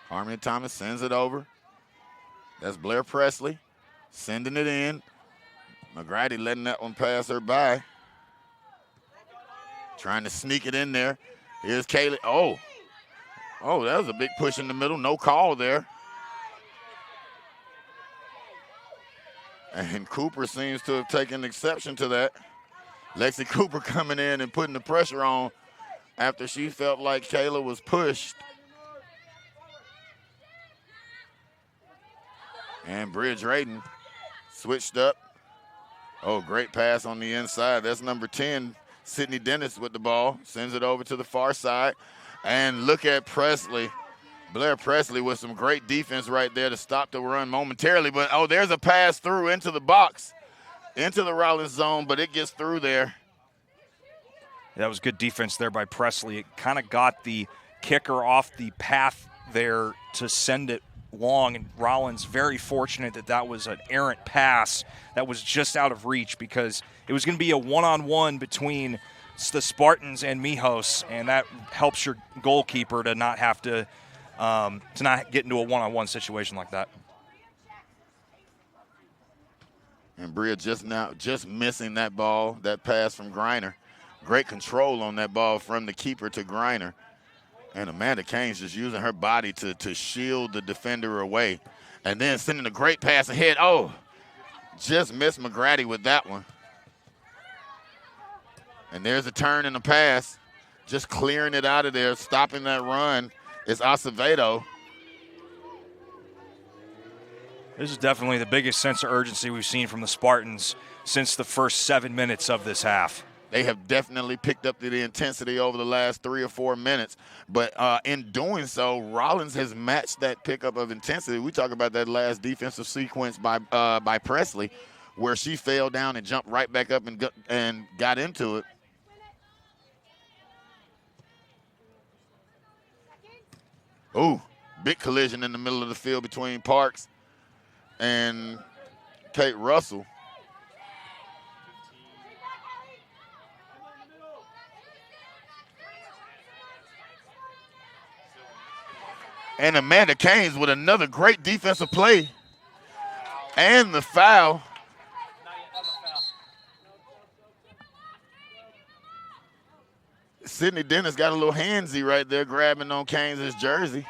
Harmony Thomas sends it over. That's Blair Presley sending it in. McGrady letting that one pass her by. Trying to sneak it in there. Here's Kaylee. Oh, that was a big push in the middle. No call there. And Cooper seems to have taken exception to that. Lexi Cooper coming in and putting the pressure on after she felt like Kayla was pushed. And Bridge Drayton switched up. Oh, great pass on the inside. That's number 10, Sydney Dennis with the ball. Sends it over to the far side. And look at Presley. Blair Presley with some great defense right there to stop the run momentarily. But, there's a pass through into the box, into the Rollins zone, but it gets through there. That was good defense there by Presley. It kind of got the kicker off the path there to send it long, and Rollins very fortunate that was an errant pass that was just out of reach because it was going to be a one-on-one between the Spartans and Mijos, and that helps your goalkeeper to not have to not get into a one-on-one situation like that. And Bria just missing that ball, that pass from Griner. Great control on that ball from the keeper to Griner. And Amanda Kane's just using her body to shield the defender away. And then sending a great pass ahead. Oh, just missed McGrady with that one. And there's a turn and a pass. Just clearing it out of there, stopping that run is Acevedo. This is definitely the biggest sense of urgency we've seen from the Spartans since the first 7 minutes of this half. They have definitely picked up the intensity over the last 3 or 4 minutes. But in doing so, Rollins has matched that pickup of intensity. We talk about that last defensive sequence by Presley, where she fell down and jumped right back up and got into it. Ooh, big collision in the middle of the field between Parks and Kate Russell. And Amanda Kanes with another great defensive play. And the foul. Sydney Dennis got a little handsy right there grabbing on Kanes' jersey.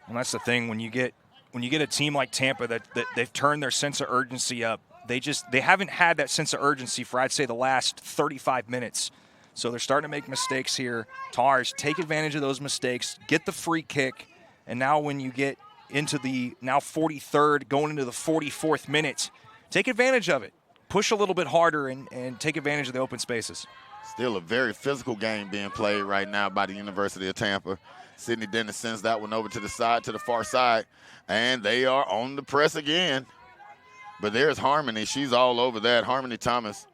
And that's the thing, when you get a team like Tampa that they've turned their sense of urgency up, they haven't had that sense of urgency for, I'd say, the last 35 minutes. So they're starting to make mistakes here. Tars, take advantage of those mistakes, get the free kick, and now when you get into the now 43rd, going into the 44th minute, take advantage of it. Push a little bit harder and take advantage of the open spaces. Still a very physical game being played right now by the University of Tampa. Sydney Dennis sends that one over to the side, to the far side, and they are on the press again. But there's Harmony. She's all over that. Harmony Thomas.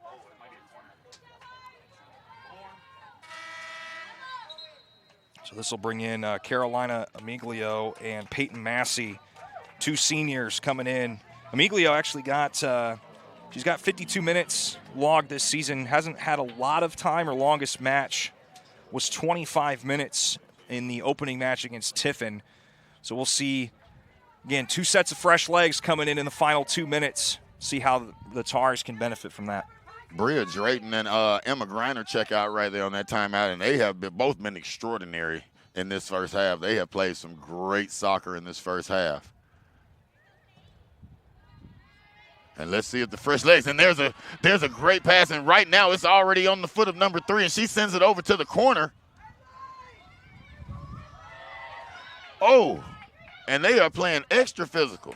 So this will bring in Carolina Amiglio and Peyton Massey, two seniors coming in. Amiglio actually she's got 52 minutes logged this season. Hasn't had a lot of time. Her longest match was 25 minutes in the opening match against Tiffin. So we'll see, again, two sets of fresh legs coming in the final 2 minutes. See how the Tars can benefit from that. Bria Drayton and Emma Griner check out right there on that timeout, and they have both been extraordinary in this first half. They have played some great soccer in this first half. And let's see if the fresh legs, and there's a great pass, and right now it's already on the foot of number 3, and she sends it over to the corner. Oh, and they are playing extra physical.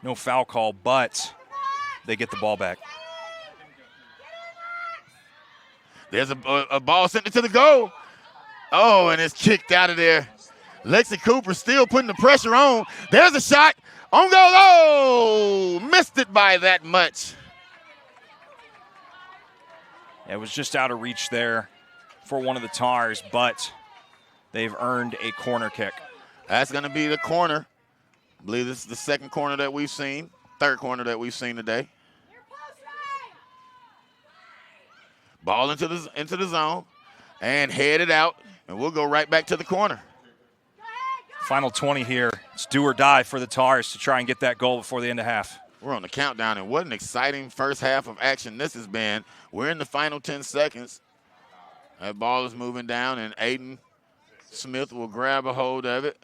No foul call, but they get the ball back. There's a ball sent it to the goal. Oh, and it's kicked out of there. Lexi Cooper still putting the pressure on. There's a shot. On goal. Oh, missed it by that much. It was just out of reach there for one of the Tars, but they've earned a corner kick. That's going to be the corner. I believe this is the second corner that we've seen, third corner that we've seen today. Ball into the zone and headed out, and we'll go right back to the corner. Final 20 here. It's do or die for the Tars to try and get that goal before the end of half. We're on the countdown, and what an exciting first half of action this has been. We're in the final 10 seconds. That ball is moving down, and Aiden Smith will grab a hold of it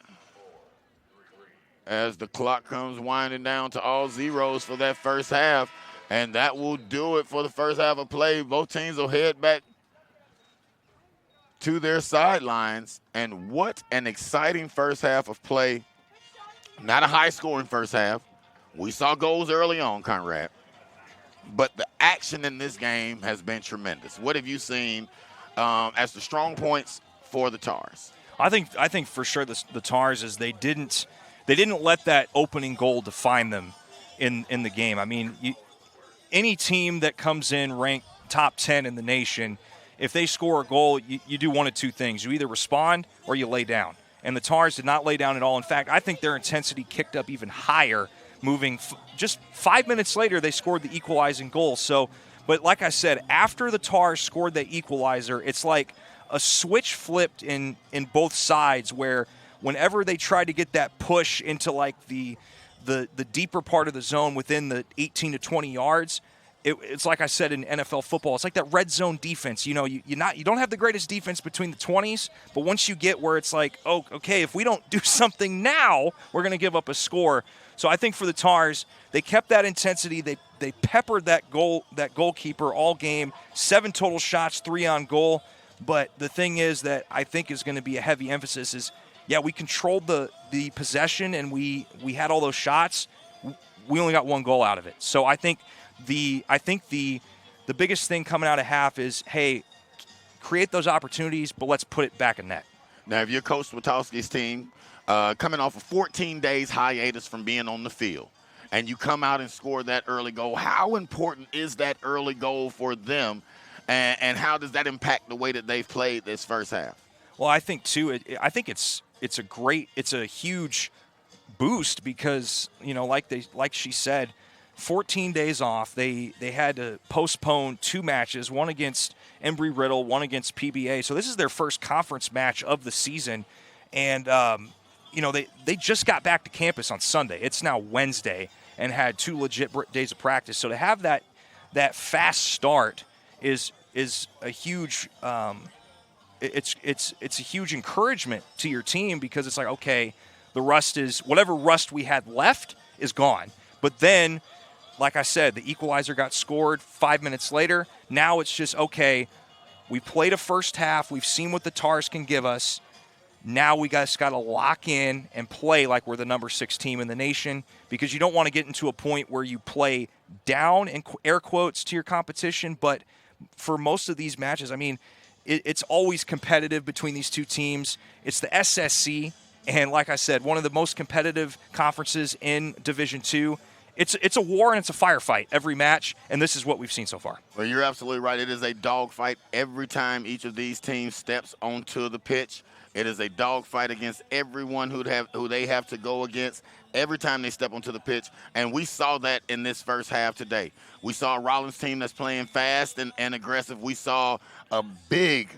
as the clock comes winding down to all zeros for that first half. And that will do it for the first half of play. Both teams will head back to their sidelines. And what an exciting first half of play. Not a high-scoring first half. We saw goals early on, Conrad. But the action in this game has been tremendous. What have you seen as the strong points for the Tars? I think for sure the Tars is they didn't let that opening goal define them in the game. I mean, any team that comes in ranked top 10 in the nation, if they score a goal, you do one of two things. You either respond or you lay down. And the Tars did not lay down at all. In fact, I think their intensity kicked up even higher, moving just 5 minutes later, they scored the equalizing goal. So But like I said, after the Tars scored that equalizer, it's like a switch flipped in both sides, where whenever they tried to get that push into like the deeper part of the zone within the 18 to 20 yards, it's like I said in NFL football, it's like that red zone defense. You don't have the greatest defense between the 20s, but once you get where it's like, oh, okay, if we don't do something now, we're going to give up a score. So I think for the Tars, they kept that intensity. They peppered that goalkeeper all game. 7 total shots, 3 on goal. But the thing is that I think is going to be a heavy emphasis is, yeah, we controlled the possession and we had all those shots. We only got 1 goal out of it. So I think the biggest thing coming out of half is, hey, create those opportunities, but let's put it back in net. Now, if you're Coach Switowski's team, coming off of 14 days hiatus from being on the field, and you come out and score that early goal, how important is that early goal for them, and how does that impact the way that they've played this first half? Well, I think too. It's a huge boost because, like she said, 14 days off. They had to postpone 2 matches, one against Embry-Riddle, one against PBA. So this is their first conference match of the season, and they just got back to campus on Sunday. It's now Wednesday, and had 2 legit days of practice. So to have that fast start is a huge. It's a huge encouragement to your team because it's like, okay, whatever rust we had left is gone. But then, like I said, the equalizer got scored 5 minutes later. Now it's just, okay, we played a first half. We've seen what the Tars can give us. Now we got to lock in and play like we're the number 6 team in the nation, because you don't want to get into a point where you play down, in air quotes, to your competition. But for most of these matches, I mean, it's always competitive between these 2 teams. It's the SSC, and like I said, one of the most competitive conferences in Division II. It's a war and it's a firefight every match, and this is what we've seen so far. Well, you're absolutely right. It is a dogfight every time each of these teams steps onto the pitch. It is a dogfight against everyone who they have to go against every time they step onto the pitch, and we saw that in this first half today. We saw a Rollins team that's playing fast and aggressive. We saw a big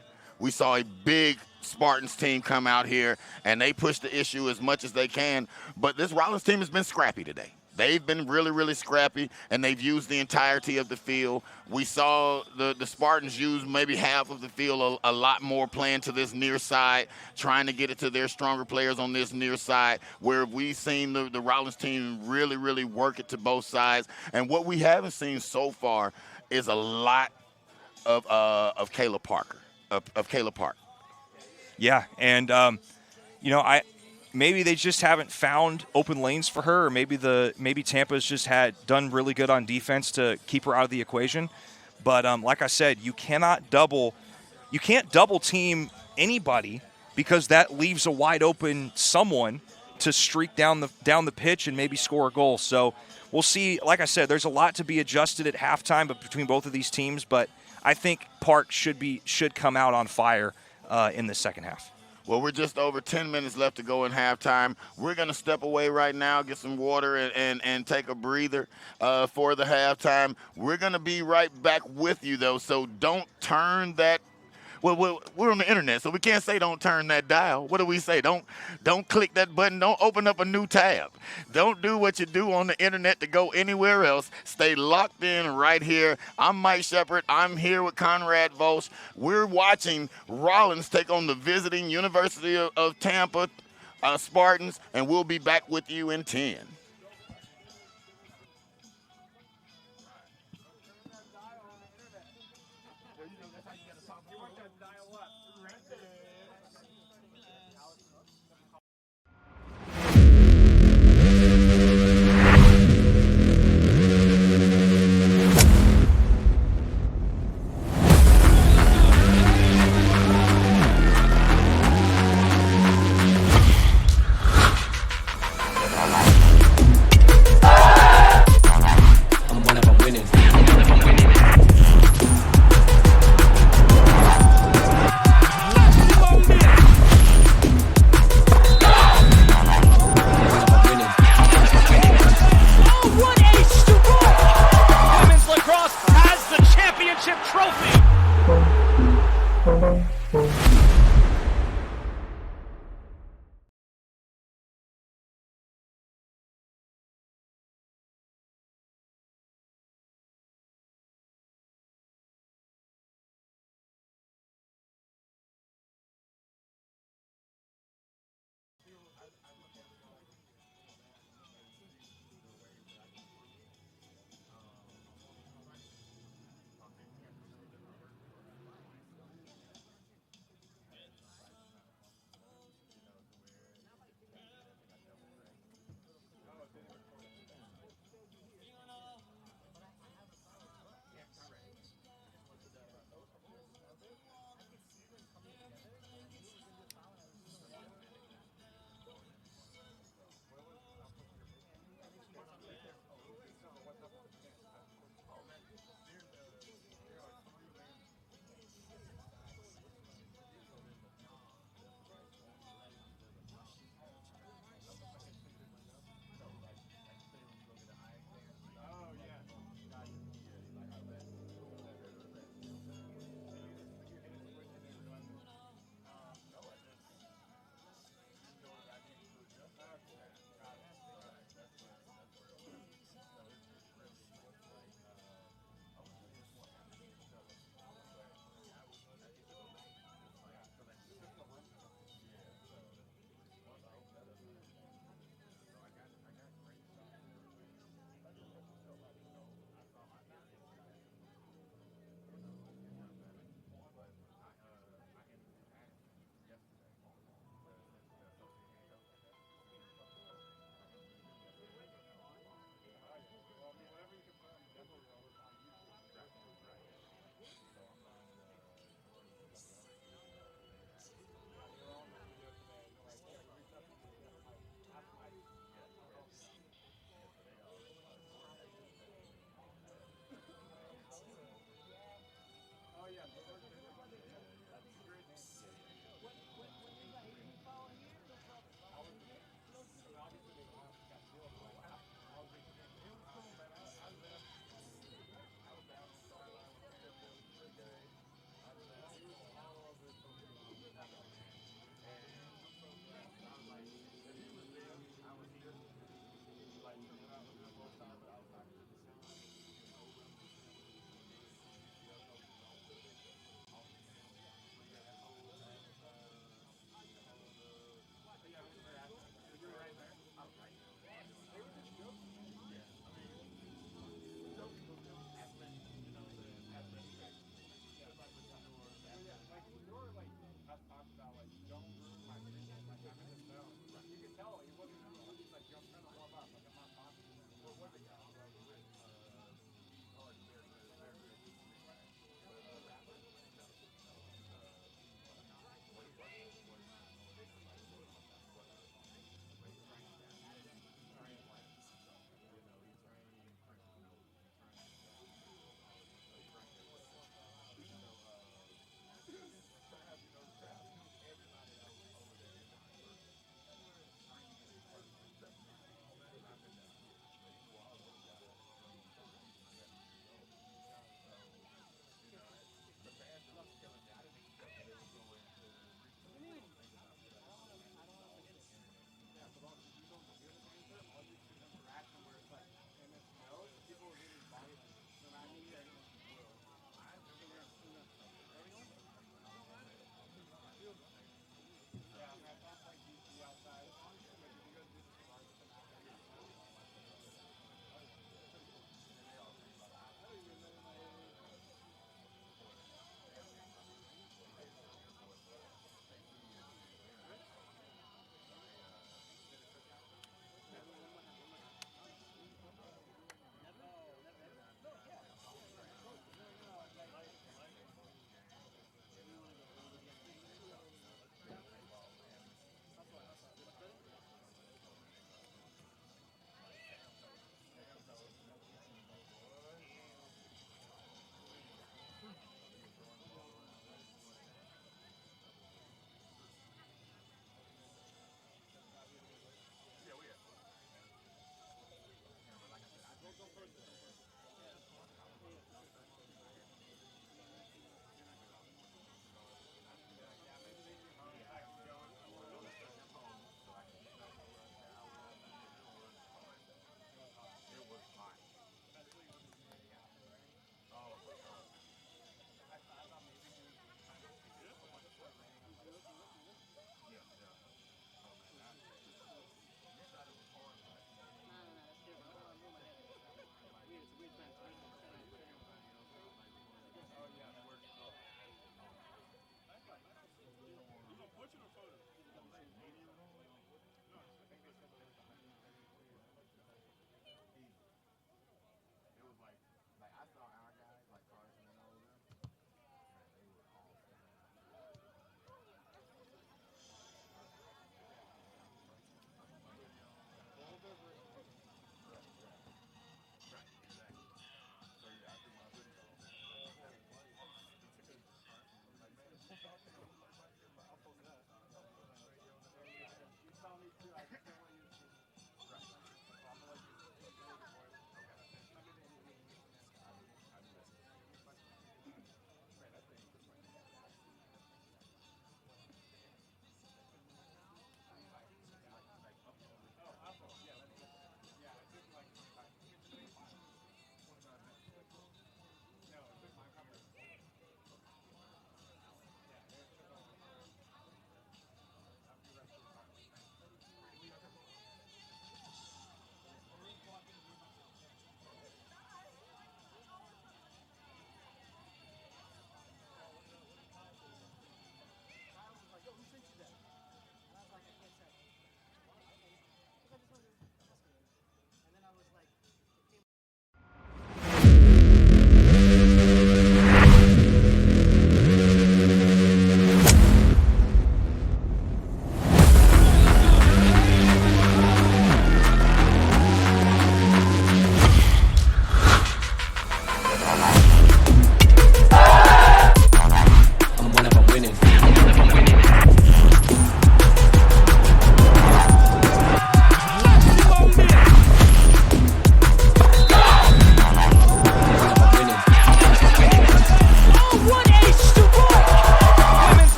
Spartans team come out here, and they push the issue as much as they can. But this Rollins team has been scrappy today. They've been really, really scrappy, and they've used the entirety of the field. We saw the Spartans use maybe half of the field a lot more, playing to this near side, trying to get it to their stronger players on this near side, where we've seen the Rollins team really, really work it to both sides. And what we haven't seen so far is a lot of Kayla Parker, of Kayla Park. Yeah, and, maybe they just haven't found open lanes for her, or maybe Tampa's just had done really good on defense to keep her out of the equation. But like I said, you can't double team anybody, because that leaves a wide open someone to streak down the pitch and maybe score a goal. So we'll see. Like I said, there's a lot to be adjusted at halftime, but between both of these teams. But I think Park should come out on fire in the second half. Well, we're just over 10 minutes left to go in halftime. We're going to step away right now, get some water, and take a breather for the halftime. We're going to be right back with you, though, so don't turn that. Well, we're on the internet, so we can't say don't turn that dial. What do we say? Don't click that button. Don't open up a new tab. Don't do what you do on the internet to go anywhere else. Stay locked in right here. I'm Mike Shepard. I'm here with Conrad Volsch. We're watching Rollins take on the visiting University of Tampa Spartans, and we'll be back with you in 10.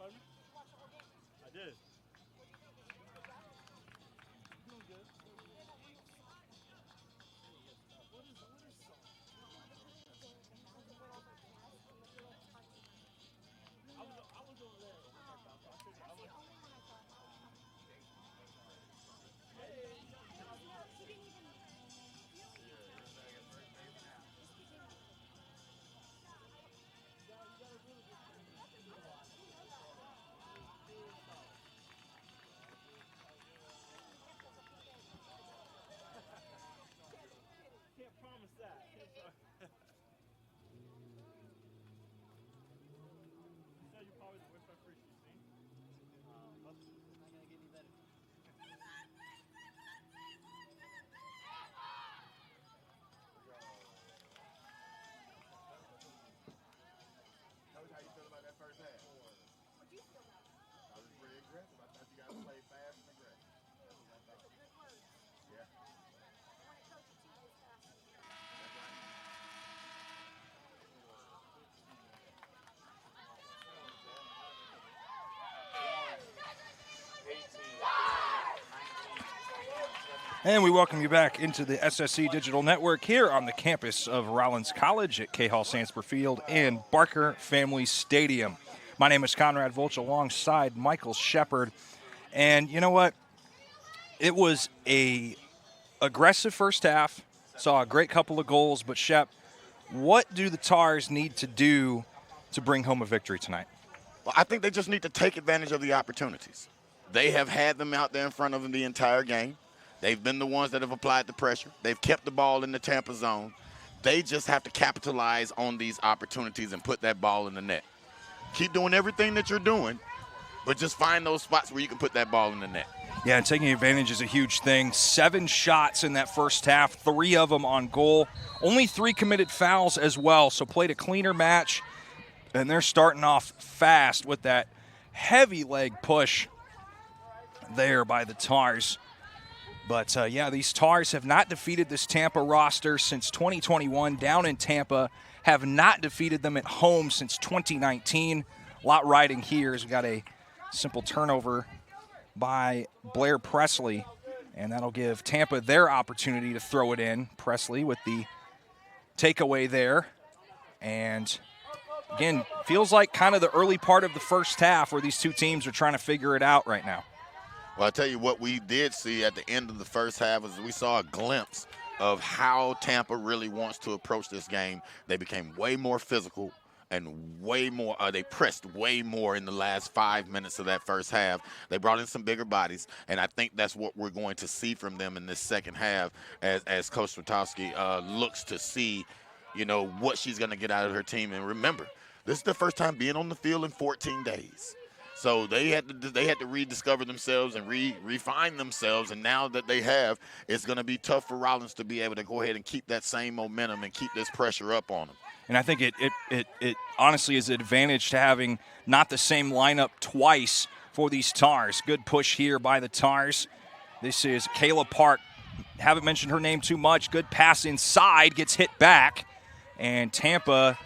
I did. Can't promise that. You said you're probably the Wi-Fi freak you've seen. Not gonna get any better. Coach, how you feel about that first half? What do you feel about it? I was pretty aggressive. I thought you guys played fast and aggressive. That's what I thought. Those are good words. Yeah. I want to coach a team this fast. That's right. And we welcome you back into the SSC Digital Network here on the campus of Rollins College at K Hall Sandsburg Field and Barker Family Stadium. My name is Conrad Volch alongside Michael Shepard. And you know what? It was a aggressive first half. Saw a great couple of goals. But, Shep, what do the Tars need to do to bring home a victory tonight? Well, I think they just need to take advantage of the opportunities. They have had them out there in front of them the entire game. They've been the ones that have applied the pressure. They've kept the ball in the Tampa zone. They just have to capitalize on these opportunities and put that ball in the net. Keep doing everything that you're doing, but just find those spots where you can put that ball in the net. Yeah, and taking advantage is a huge thing. 7 shots in that first half, 3 of them on goal. Only 3 committed fouls as well, so played a cleaner match. And they're starting off fast with that heavy leg push there by the Tars. But, yeah, these Tars have not defeated this Tampa roster since 2021 down in Tampa, have not defeated them at home since 2019. A lot riding here as we got a simple turnover by Blair Presley, and that'll give Tampa their opportunity to throw it in. Presley with the takeaway there. And, again, feels like kind of the early part of the first half where these two teams are trying to figure it out right now. Well, I'll tell you what we did see at the end of the first half is we saw a glimpse of how Tampa really wants to approach this game. They became way more physical and way more, they pressed way more in the last 5 minutes of that first half. They brought in some bigger bodies, and I think that's what we're going to see from them in this second half as Coach Spartans looks to see, you know, what she's going to get out of her team. And remember, this is the first time being on the field in 14 days. So they had to rediscover themselves and refine themselves, and now that they have, it's going to be tough for Rollins to be able to go ahead and keep that same momentum and keep this pressure up on them. And I think it honestly is an advantage to having not the same lineup twice for these Tars. Good push here by the Tars. This is Kayla Park. Haven't mentioned her name too much. Good pass inside, gets hit back, and Tampa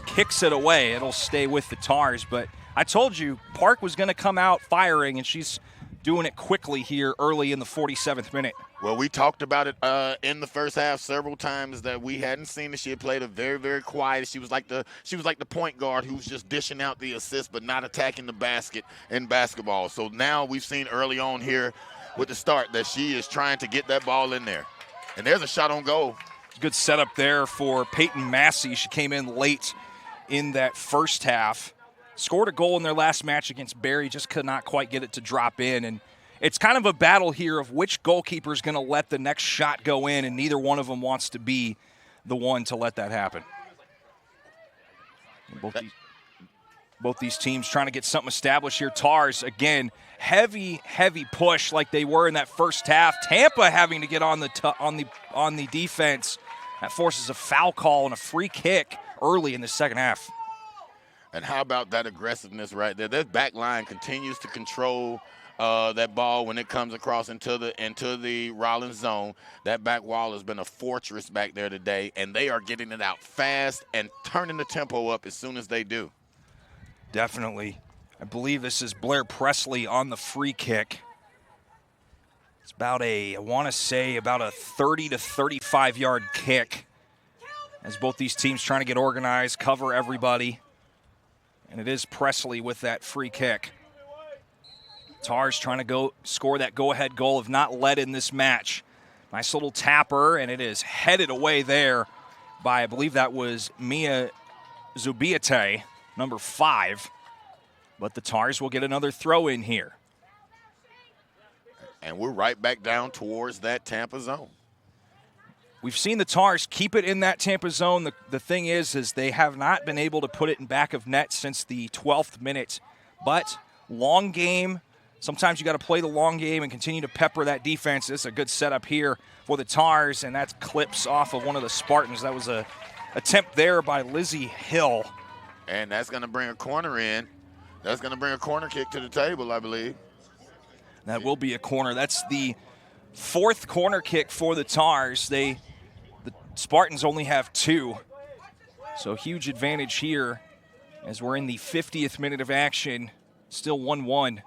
kicks it away. It'll stay with the Tars, but I told you Park was going to come out firing, and she's doing it quickly here early in the 47th minute. Well, we talked about it in the first half several times that we hadn't seen that she had played a very, very quiet. She was like the point guard who was just dishing out the assist but not attacking the basket in basketball. So now we've seen early on here with the start that she is trying to get that ball in there. And there's a shot on goal. Good setup there for Peyton Massey. She came in late in that first half. Scored a goal in their last match against Barry, just could not quite get it to drop in. And it's kind of a battle here of which goalkeeper is going to let the next shot go in, and neither one of them wants to be the one to let that happen. Both these teams trying to get something established here. Tars, again, heavy push like they were in that first half. Tampa having to get on the defense. That forces a foul call and a free kick early in the second half. And how about that aggressiveness right there? That back line continues to control that ball when it comes across into the Rollins zone. That back wall has been a fortress back there today, and they are getting it out fast and turning the tempo up as soon as they do. Definitely. I believe this is Blair Presley on the free kick. It's about I want to say about a 30 to 35-yard kick as both these teams trying to get organized, cover everybody. And it is Presley with that free kick. Tars trying to go score that go-ahead goal, have not led in this match. Nice little tapper, and it is headed away there by, I believe that was Mia Zubiate, number 5. But the Tars will get another throw in here. And we're right back down towards that Tampa zone. We've seen the Tars keep it in that Tampa zone. The thing is they have not been able to put it in back of net since the 12th minute. But long game, sometimes you got to play the long game and continue to pepper that defense. This is a good setup here for the Tars, and that clips off of one of the Spartans. That was a attempt there by Lizzie Hill. And that's going to bring a corner in. That's going to bring a corner kick to the table, I believe. That will be a corner. That's the 4th corner kick for the Tars. The Spartans only have 2. So huge advantage here as we're in the 50th minute of action. Still 1-1.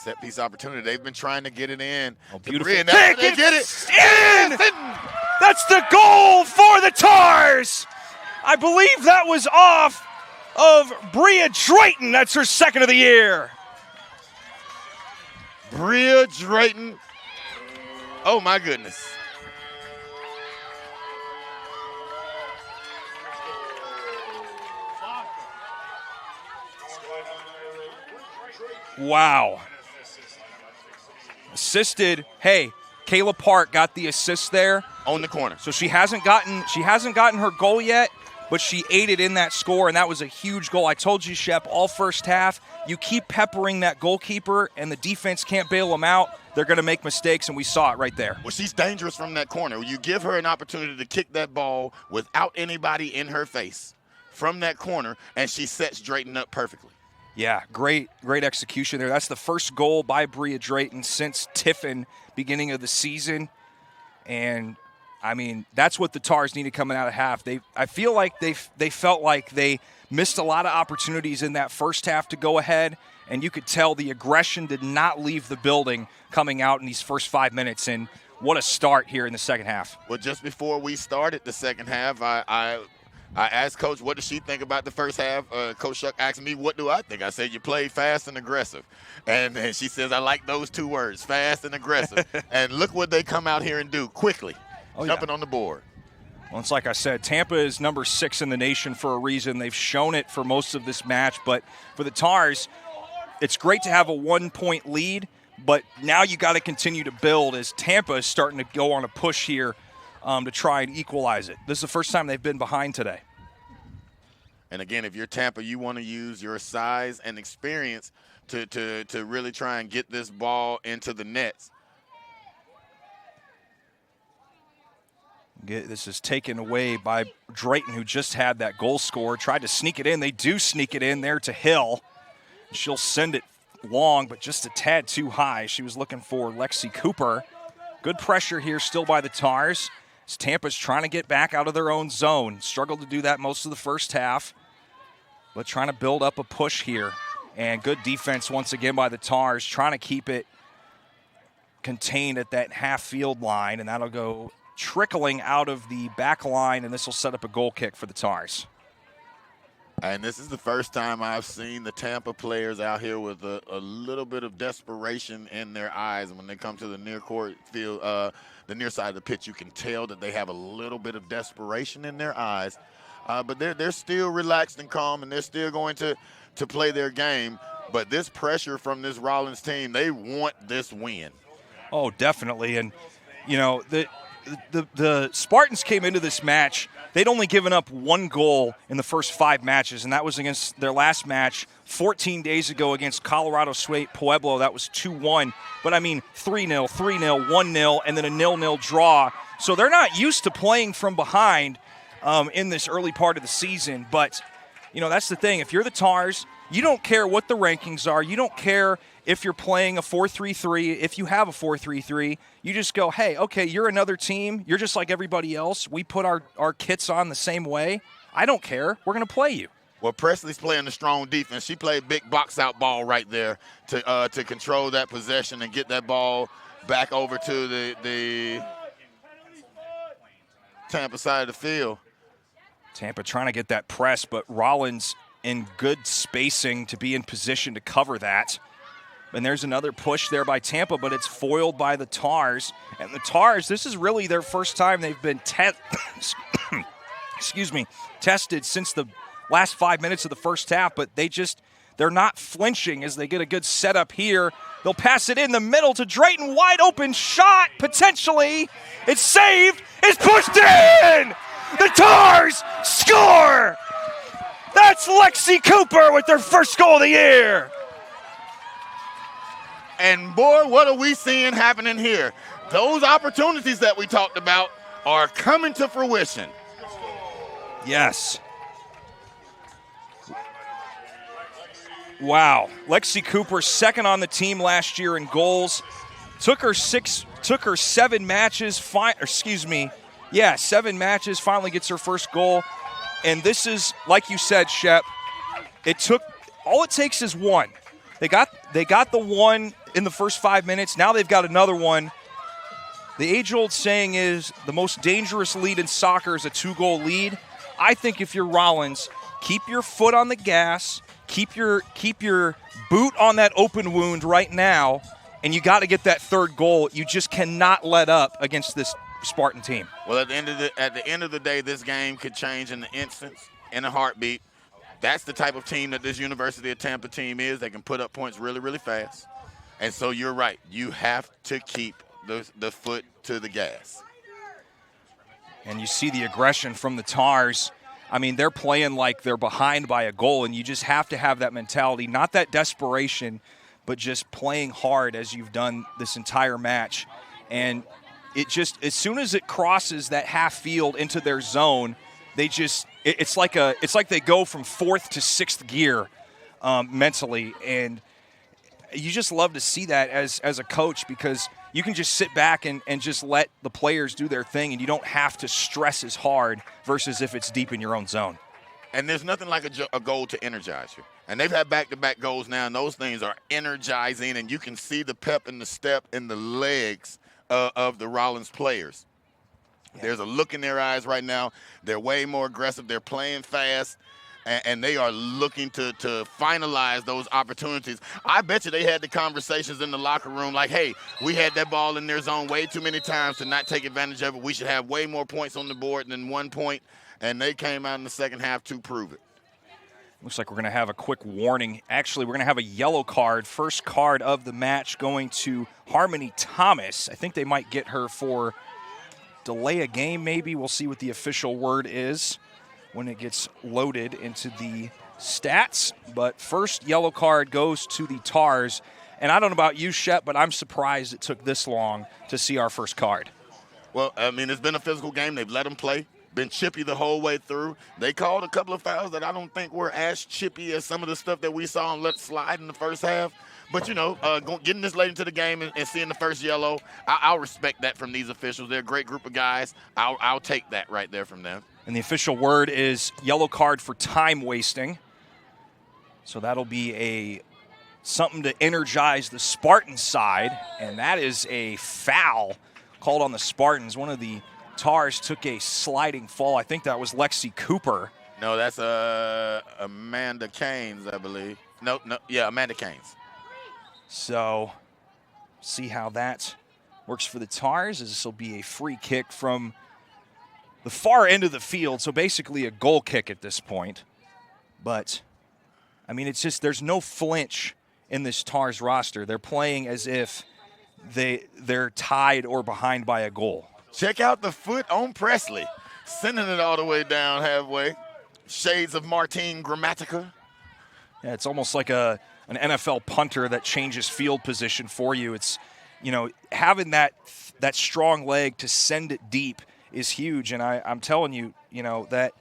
Set piece opportunity. They've been trying to get it in. Oh, beautiful. They get it. In! That's the goal for the Tars. I believe that was off of Bria Drayton. That's her 2nd of the year. Bria Drayton. Oh, my goodness. Wow. Assisted. Hey, Kayla Park got the assist there On the corner. So she hasn't gotten her goal yet, but she aided in that score, and that was a huge goal. I told you, Shep, all first half, you keep peppering that goalkeeper, and the defense can't bail them out. They're going to make mistakes, and we saw it right there. Well, she's dangerous from that corner. You give her an opportunity to kick that ball without anybody in her face from that corner, and she sets Drayton up perfectly. Yeah, great execution there. That's the first goal by Bria Drayton since Tiffin beginning of the season. And, I mean, that's what the Tars needed coming out of half. I feel like they felt like they missed a lot of opportunities in that first half to go ahead, and you could tell the aggression did not leave the building coming out in these first 5 minutes. And what a start here in the second half. Well, just before we started the second half, I asked Coach, what does she think about the first half? Coach Shuck asked me, what do I think? I said, you played fast and aggressive. And she says, I like those 2 words, fast and aggressive. And look what they come out here and do quickly, jumping on the board. Well, it's like I said, Tampa is number 6 in the nation for a reason. They've shown it for most of this match. But for the Tars, it's great to have a 1-point lead, but now you got to continue to build as Tampa is starting to go on a push here to try and equalize it. This is the first time they've been behind today. And again, if you're Tampa, you want to use your size and experience to really try and get this ball into the nets. This is taken away by Drayton, who just had that goal score. Tried to sneak it in. They do sneak it in there to Hill. She'll send it long, but just a tad too high. She was looking for Lexi Cooper. Good pressure here still by the Tars. As Tampa's trying to get back out of their own zone. Struggled to do that most of the first half, but trying to build up a push here. And good defense once again by the Tars, trying to keep it contained at that half-field line, and that'll go trickling out of the back line, and this will set up a goal kick for the Tars. And this is the first time I've seen the Tampa players out here with a little bit of desperation in their eyes. When they come to the near court field, the near side of the pitch, you can tell that they have a little bit of desperation in their eyes. But they're still relaxed and calm, and they're still going to play their game. But this pressure from this Rollins team, they want this win. Oh, definitely. And, you know, the Spartans came into this match, they'd only given up 1 goal in the first 5 matches, and that was against their last match 14 days ago against Colorado State Pueblo. That was 2-1. But, I mean, 3-0, 3-0, 1-0, and then a 0-0 draw. So they're not used to playing from behind in this early part of the season. But, you know, that's the thing. If you're the Tars, you don't care what the rankings are. You don't care if you're playing a 4-3-3, if you have a 4-3-3, you just go, hey, okay, you're another team. You're just like everybody else. We put our kits on the same way. I don't care. We're going to play you. Well, Presley's playing the strong defense. She played big box out ball right there to control that possession and get that ball back over to the Tampa side of the field. Tampa trying to get that press, but Rollins in good spacing to be in position to cover that. And there's another push there by Tampa, but it's foiled by the Tars. And the Tars, this is really their first time they've been tested since the last 5 minutes of the first half, but they're not flinching as they get a good setup here. They'll pass it in the middle to Drayton, wide open shot, potentially. It's saved, it's pushed in! The Tars score! That's Lexi Cooper with their first goal of the year. And boy, what are we seeing happening here? Those opportunities that we talked about are coming to fruition. Yes. Wow. Lexi Cooper, second on the team last year in goals. Took her 7 matches. 7 matches. Finally gets her first goal. And this is, like you said, Shep, all it takes is one. They got the one in the first 5 minutes. Now they've got another one. The age-old saying is the most dangerous lead in soccer is a 2-goal lead. I think if you're Rollins, keep your foot on the gas, keep your boot on that open wound right now, and you got to get that third goal. You just cannot let up against this Spartan team. Well, at the end of the day, this game could change in an instant, in a heartbeat. That's the type of team that this University of Tampa team is. They can put up points really, really fast. And so you're right. You have to keep the foot to the gas. And you see the aggression from the Tars. I mean, they're playing like they're behind by a goal, and you just have to have that mentality, not that desperation, but just playing hard as you've done this entire match. And it just, as soon as it crosses that half field into their zone, it's like they go from 4th to 6th gear mentally, and you just love to see that as a coach, because you can just sit back and just let the players do their thing, and you don't have to stress as hard versus if it's deep in your own zone. And there's nothing like a goal to energize you. And they've had back-to-back goals now, and those things are energizing, and you can see the pep and the step in the legs of the Rollins players. Yeah. There's a look in their eyes right now. They're way more aggressive. They're playing fast, and they are looking to finalize those opportunities. I bet you they had the conversations in the locker room like, hey, we had that ball in their zone way too many times to not take advantage of it. We should have way more points on the board than 1 point, and they came out in the second half to prove it. Looks like we're going to have a quick warning. Actually, we're going to have a yellow card. First card of the match going to Harmony Thomas. I think they might get her for delay a game maybe. We'll see what the official word is when it gets loaded into the stats. But first yellow card goes to the Tars. And I don't know about you, Shep, but I'm surprised it took this long to see our first card. Well, I mean, it's been a physical game. They've let them play. Been chippy the whole way through. They called a couple of fouls that I don't think were as chippy as some of the stuff that we saw and let slide in the first half. But, getting this late into the game and seeing the first yellow, I'll respect that from these officials. They're a great group of guys. I'll take that right there from them. And the official word is yellow card for time wasting. So that'll be something to energize the Spartan side. And that is a foul called on the Spartans. One of the Tars took a sliding fall. I think that was Lexi Cooper. No, that's Amanda Caines, I believe. Yeah, Amanda Caines. So, see how that works for the Tars, as this will be a free kick from the far end of the field, so basically a goal kick at this point. But, I mean, it's just there's no flinch in this Tars roster. They're playing as if they're tied or behind by a goal. Check out the foot on Presley, sending it all the way down halfway. Shades of Martine Grammatica. Yeah, it's almost like an NFL punter that changes field position for you. It's, having that strong leg to send it deep is huge. And I'm telling you, that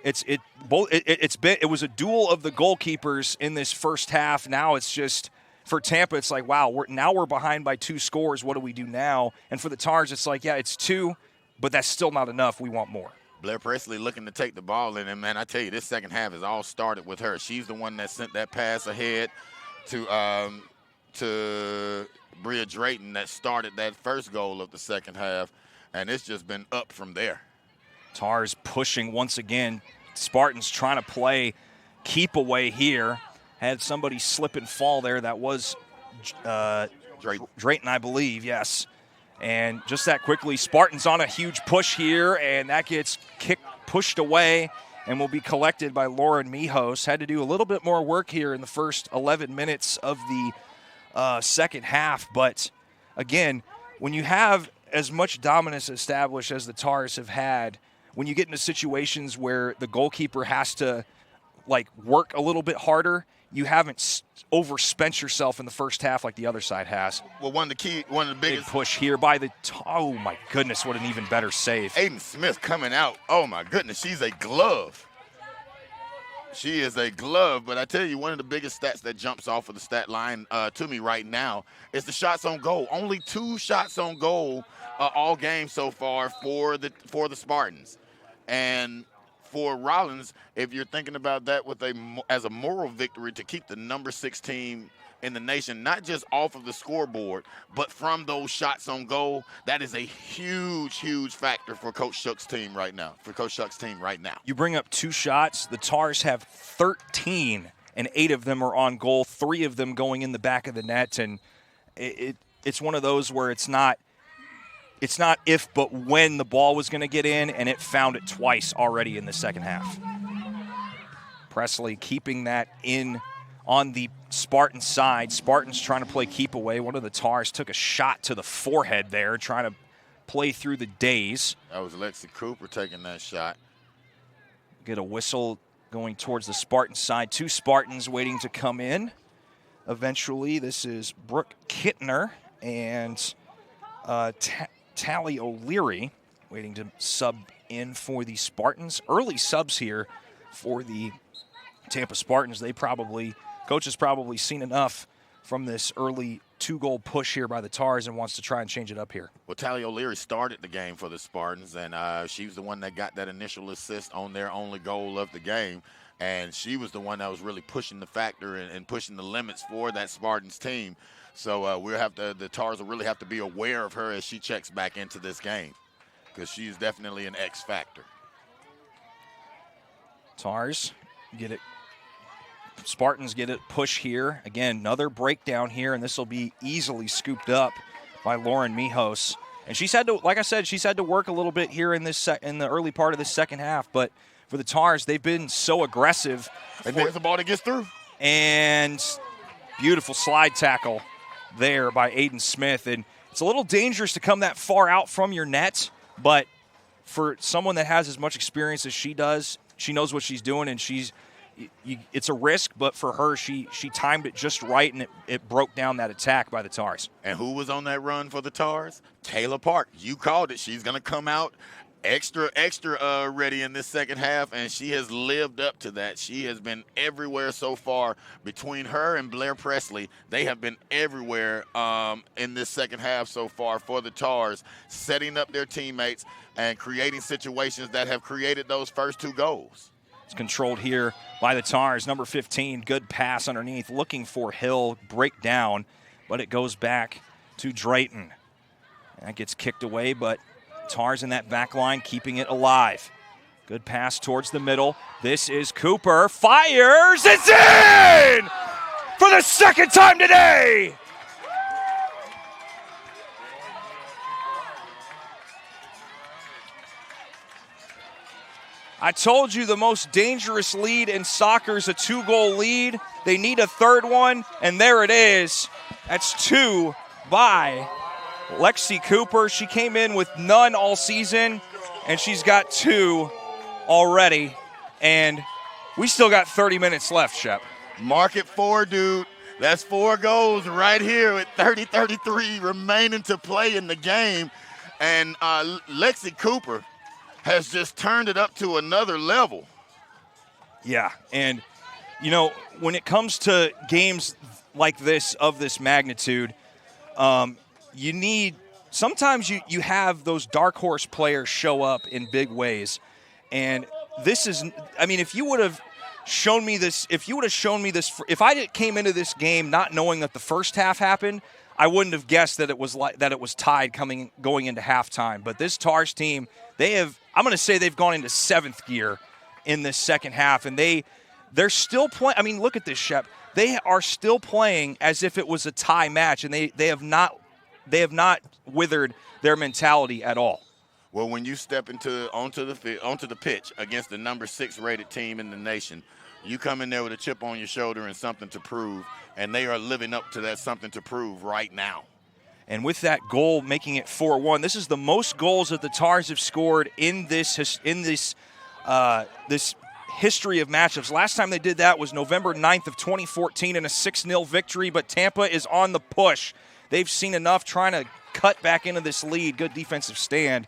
it was a duel of the goalkeepers in this first half. Now it's just, for Tampa, it's like, wow, we're behind by 2 scores. What do we do now? And for the Tars, it's like, yeah, it's 2, but that's still not enough. We want more. Blair Presley looking to take the ball in, and man, I tell you, this second half has all started with her. She's the one that sent that pass ahead to Bria Drayton that started that first goal of the second half, and it's just been up from there. Tars pushing once again. Spartans trying to play keep away here. Had somebody slip and fall there. That was Drayton, I believe, yes. And just that quickly, Spartans on a huge push here, and that gets pushed away and will be collected by Lauren Mijos. Had to do a little bit more work here in the first 11 minutes of the second half. But, again, when you have as much dominance established as the Tars have had, when you get into situations where the goalkeeper has to, work a little bit harder, you haven't overspent yourself in the first half like the other side has. Well, one of the biggest big push here by the oh my goodness, what an even better save. Aiden Smith coming out. Oh my goodness, she's a glove. She is a glove, but I tell you, one of the biggest stats that jumps off of the stat line to me right now is the shots on goal. Only 2 shots on goal all game so far for the Spartans, and for Rollins, if you're thinking about that as a moral victory to keep the number 6 team in the nation, not just off of the scoreboard, but from those shots on goal, that is a huge, huge factor for Coach Shook's team right now. You bring up 2 shots. The Tars have 13, and 8 of them are on goal, 3 of them going in the back of the net, and it's one of those where it's not if but when the ball was going to get in, and it found it twice already in the second half. Presley keeping that in on the Spartan side. Spartans trying to play keep away. One of the Tars took a shot to the forehead there, trying to play through the days. That was Lexi Cooper taking that shot. Get a whistle going towards the Spartan side. 2 Spartans waiting to come in. Eventually, this is Brooke Kittner and Tally O'Leary waiting to sub in for the Spartans. Early subs here for the Tampa Spartans. Coach has probably seen enough from this early 2-goal push here by the Tars and wants to try and change it up here. Well, Tally O'Leary started the game for the Spartans, and she was the one that got that initial assist on their only goal of the game. And she was the one that was really pushing the factor and pushing the limits for that Spartans team. So the Tars will really have to be aware of her as she checks back into this game, because she's definitely an X factor. Tars get it. Spartans get it push here. Again, another breakdown here, and this will be easily scooped up by Lauren Mijos. And she's had to, like I said, she's had to work a little bit here in the early part of the second half. But for the Tars, they've been so aggressive. And there's the ball that gets through. And beautiful slide tackle there by Aiden Smith. And it's a little dangerous to come that far out from your net, but for someone that has as much experience as she does, she knows what she's doing, and it's a risk, but for her, she timed it just right, and it broke down that attack by the Tars. And who was on that run for the Tars? Taylor Park. You called it. She's going to come out extra ready in this second half, and she has lived up to that. She has been everywhere so far. Between her and Blair Presley, they have been everywhere in this second half so far for the Tars, setting up their teammates and creating situations that have created those first 2 goals. It's controlled here by the Tars. Number 15, good pass underneath, looking for Hill, break down, but it goes back to Drayton. That gets kicked away, but Tars in that back line keeping it alive. Good pass towards the middle. This is Cooper. Fires. It's in! For the second time today! I told you the most dangerous lead in soccer is a 2-goal lead. They need a 3rd one, and there it is. That's 2 by Lexi Cooper. She came in with none all season, and she's got 2 already. And we still got 30 minutes left, Shep. Mark it 4, dude. That's 4 goals right here with 30-33 remaining to play in the game. And Lexi Cooper has just turned it up to another level. Yeah, and, when it comes to games like this, of this magnitude, you need – sometimes you have those dark horse players show up in big ways, And this is, I mean, if you would have shown me this, if I came into this game not knowing that the first half happened, I wouldn't have guessed that it was tied going into halftime. But this Tars team, I'm going to say they've gone into seventh gear in this second half, and they're still playing. I mean, look at this, Shep. They are still playing as if it was a tie match, and they have not withered their mentality at all. Well, when you step onto the pitch against the number 6 rated team in the nation, you come in there with a chip on your shoulder and something to prove, and they are living up to that something to prove right now. And with that goal, making it 4-1, this is the most goals that the Tars have scored in this history of matchups. Last time they did that was November 9th of 2014 in a 6-0 victory, but Tampa is on the push. They've seen enough trying to cut back into this lead. Good defensive stand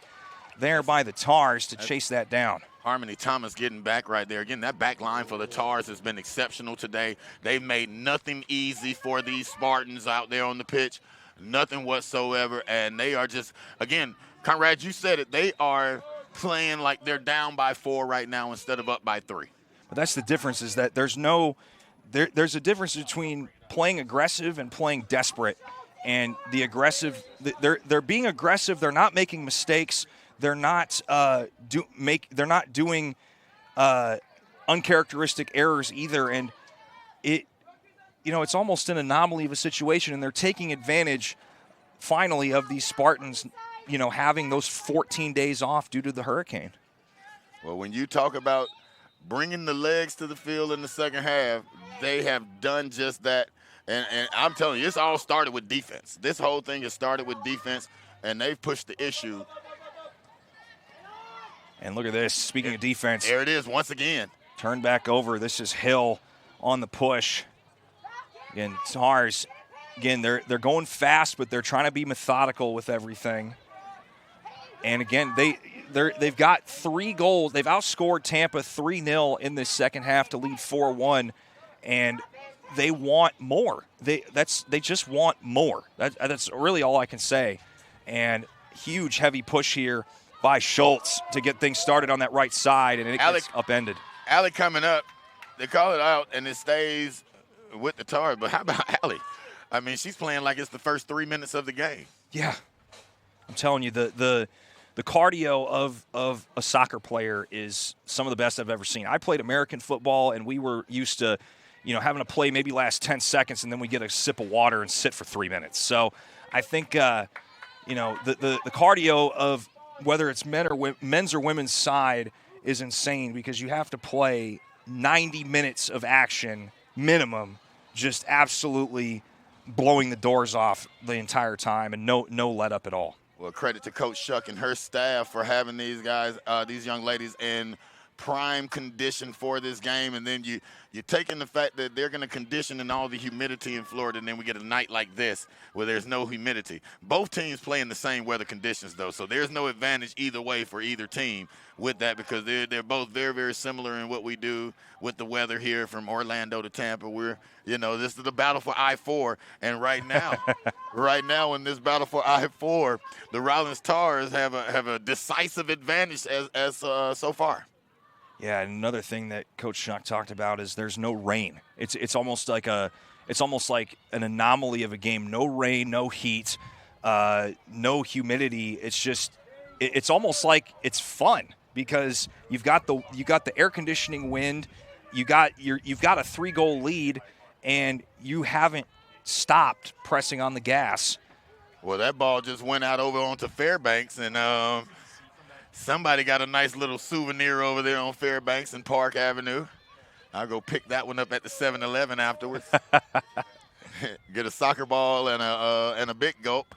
there by the Tars to chase that down. Harmony Thomas getting back right there. Again, that back line for the Tars has been exceptional today. They've made nothing easy for these Spartans out there on the pitch, nothing whatsoever. And they are just, again, Conrad, you said it, they are playing like they're down by 4 right now instead of up by 3. But that's the difference, is that there's a difference between playing aggressive and playing desperate. And the aggressive, they're being aggressive. They're not making mistakes. They're not doing uncharacteristic errors either. And it's almost an anomaly of a situation. And they're taking advantage, finally, of these Spartans, having those 14 days off due to the hurricane. Well, when you talk about bringing the legs to the field in the second half, they have done just that. And I'm telling you, this all started with defense. This whole thing has started with defense, and they've pushed the issue. And look at this. Speaking of defense. There it is once again. Turn back over. This is Hill on the push. Again, Tars, they're going fast, but they're trying to be methodical with everything. And again, they've got 3 goals. They've outscored Tampa 3-0 in this second half to lead 4-1. And they want more. They just want more. That's really all I can say. And huge, heavy push here by Schultz to get things started on that right side, and it gets upended. Allie coming up. They call it out, and it stays with the Tars. But how about Allie? I mean, she's playing like it's the first 3 minutes of the game. Yeah. I'm telling you, the cardio of a soccer player is some of the best I've ever seen. I played American football, and we were used to having a play maybe last 10 seconds, and then we get a sip of water and sit for 3 minutes. So I think, the cardio of whether it's men's or women's side is insane, because you have to play 90 minutes of action minimum, just absolutely blowing the doors off the entire time and no let up at all. Well, credit to Coach Shuck and her staff for having these guys, these young ladies in prime condition for this game, and then you're taking the fact that they're going to condition in all the humidity in Florida, and then we get a night like this where there's no humidity. Both teams play in the same weather conditions, though, so there's no advantage either way for either team with that, because they're both very, very similar in what we do with the weather here from Orlando to Tampa. This is the battle for I-4, and right now in this battle for I-4, the Rollins Tars have a decisive advantage as so far. Yeah, and another thing that Coach Shuck talked about is there's no rain. It's almost like an anomaly of a game. No rain, no heat, no humidity. It's almost like it's fun, because you've got the air conditioning wind, you've got a 3-goal lead, and you haven't stopped pressing on the gas. Well, that ball just went out over onto Fairbanks, and somebody got a nice little souvenir over there on Fairbanks and Park Avenue. I'll go pick that one up at the 7-Eleven afterwards. Get a soccer ball and a big gulp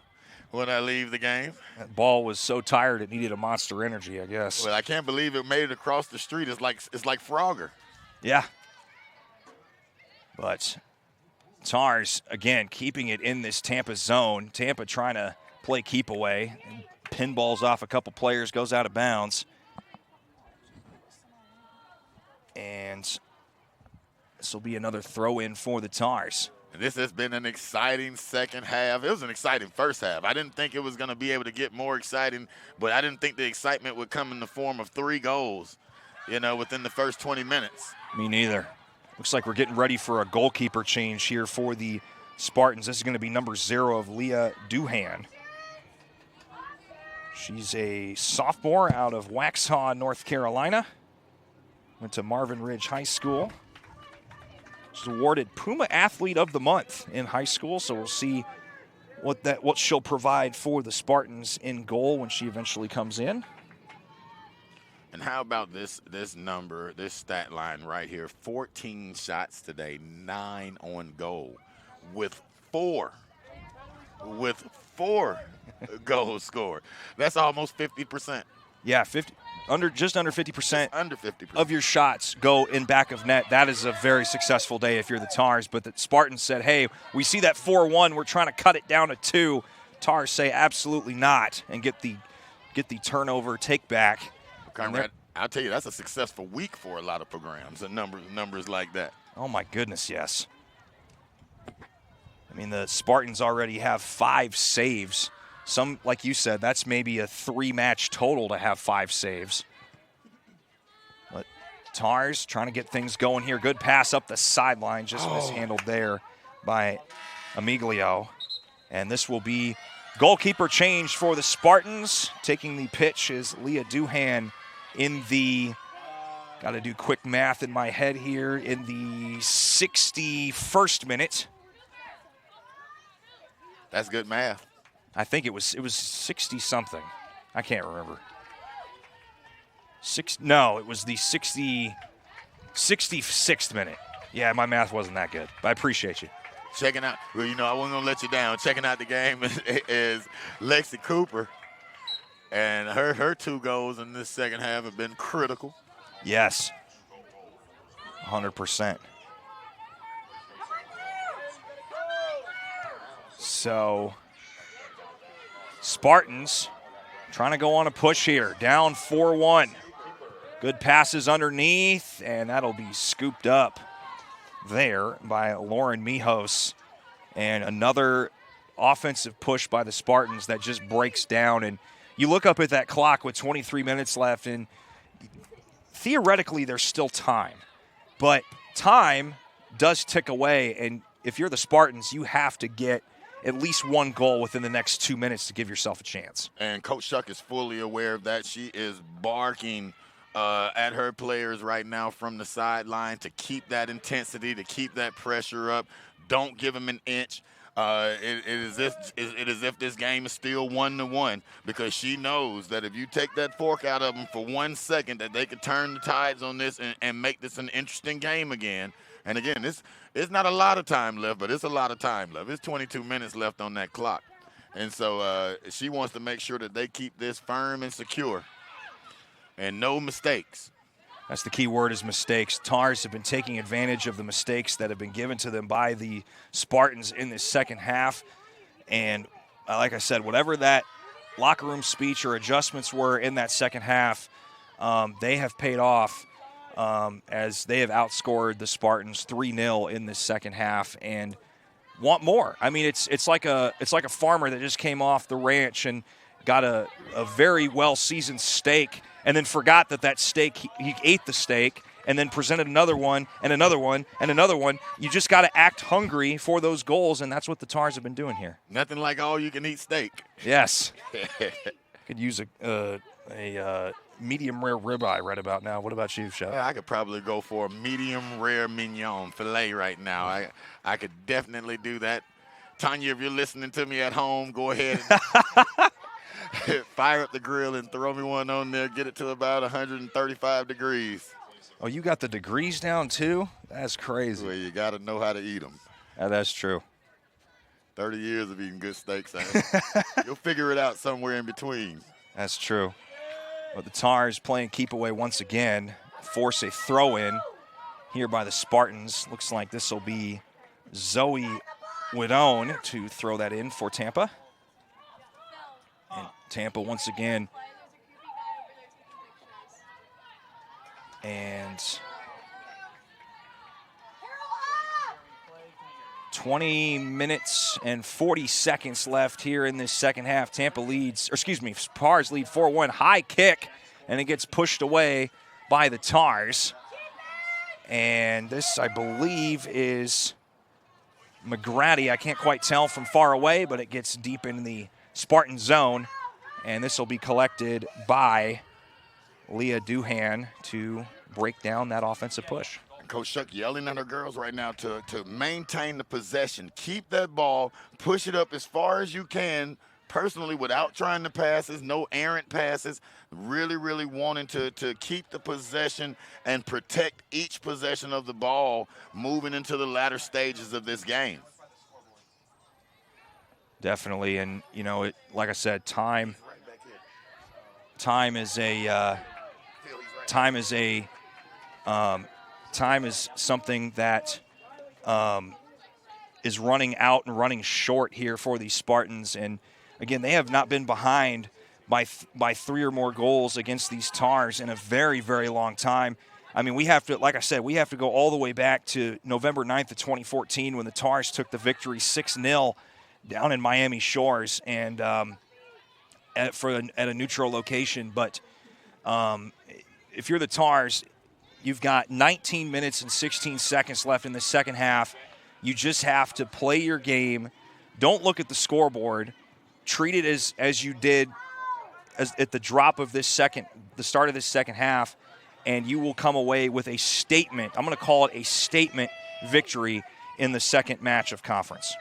when I leave the game. That ball was so tired it needed a Monster Energy, I guess. Well, I can't believe it made it across the street. It's like Frogger. Yeah. But Tars, again, keeping it in this Tampa zone. Tampa trying to play keep away. Pinballs off a couple players, goes out of bounds. And this will be another throw-in for the Tars. This has been an exciting second half. It was an exciting first half. I didn't think it was going to be able to get more exciting, but I didn't think the excitement would come in the form of 3 goals. within the first 20 minutes. Me neither. Looks like we're getting ready for a goalkeeper change here for the Spartans. This is going to be number 0 of Leah Duhan. She's a sophomore out of Waxhaw, North Carolina. Went to Marvin Ridge High School. She's awarded Puma Athlete of the Month in high school, so we'll see what she'll provide for the Spartans in goal when she eventually comes in. And how about this number, this stat line right here? 14 shots today, 9 on goal, with four goals scored. That's almost 50%. Yeah, just under 50%. Under 50% of your shots go in back of net. That is a very successful day if you're the Tars. But the Spartans said, hey, we see that 4-1. We're trying to cut it down to 2. Tars say absolutely not and get the turnover take back. Conrad, I'll tell you, that's a successful week for a lot of programs and numbers like that. Oh, my goodness, yes. I mean, the Spartans already have 5 saves. Some, like you said, that's maybe a 3-match total to have 5 saves. But Tars trying to get things going here. Good pass up the sideline, just mishandled there by Amiglio. And this will be goalkeeper change for the Spartans. Taking the pitch is Leah Duhan in the, got to do quick math in my head here, in the 61st minute. That's good math. I think it was 60-something. I can't remember. It was the 66th minute. Yeah, my math wasn't that good, but I appreciate you. Checking out, well, I wasn't going to let you down. Checking out the game is Lexi Cooper. And her 2 goals in this second half have been critical. Yes, 100%. So, Spartans trying to go on a push here, down 4-1. Good passes underneath, and that'll be scooped up there by Lauren Mijos. And another offensive push by the Spartans that just breaks down. And you look up at that clock with 23 minutes left, and theoretically there's still time. But time does tick away, and if you're the Spartans, you have to get at least 1 goal within the next 2 minutes to give yourself a chance. And Coach Shuck is fully aware of that. She is barking at her players right now from the sideline to keep that intensity, to keep that pressure up. Don't give them an inch. It is as if this game is still 1-1, because she knows that if you take that fork out of them for 1 second, that they could turn the tides on this and make this an interesting game again. And again, it's not a lot of time left, but it's a lot of time left. It's 22 minutes left on that clock. And so she wants to make sure that they keep this firm and secure and no mistakes. That's the key word, is mistakes. Tars have been taking advantage of the mistakes that have been given to them by the Spartans in this second half. And like I said, whatever that locker room speech or adjustments were in that second half, they have paid off. As they have outscored the Spartans 3-0 in this second half and want more. I mean, it's like a farmer that just came off the ranch and got a very well-seasoned steak and then forgot that steak, he ate the steak and then presented another one and another one and another one. You just got to act hungry for those goals, and that's what the Tars have been doing here. Nothing like all-you-can-eat steak. Yes. Could use a medium rare ribeye right about now. What about you, Chef? Yeah, I could probably go for a medium rare mignon filet right now. I could definitely do that. Tanya, if you're listening to me at home, go ahead and fire up the grill and throw me one on there. Get it to about 135 degrees. Oh, you got the degrees down too? That's crazy. Well, you got to know how to eat them. That's true. 30 years of eating good steaks. You'll figure it out somewhere in between. That's true. But the Tars playing keep away once again, force a throw in here by the Spartans. Looks like this will be Zoe Widone to throw that in for Tampa. And Tampa once again. And 20 minutes and 40 seconds left here in this second half. Spars lead 4-1. High kick, and it gets pushed away by the Tars. And this, I believe, is McGrady. I can't quite tell from far away, but it gets deep in the Spartan zone. And this will be collected by Leah Duhan to break down that offensive push. Coach Shuck yelling at her girls right now to maintain the possession. Keep that ball, push it up as far as you can, personally, without trying to passes, no errant passes, really, really wanting to keep the possession and protect each possession of the ball moving into the latter stages of this game. Definitely, and, you know, like I said, time is something that is running out and running short here for these Spartans. And again, they have not been behind by 3 or more goals against these Tars in a very, very long time. I mean, we have to, like I said, we have to go all the way back to November 9th of 2014 when the Tars took the victory 6-0 down in Miami Shores and at a neutral location. But if you're the Tars, you've got 19 minutes and 16 seconds left in the second half. You just have to play your game. Don't look at the scoreboard. Treat it as you did at the drop of the start of this second half, and you will come away with a statement. I'm going to call it a statement victory in the second match of conference.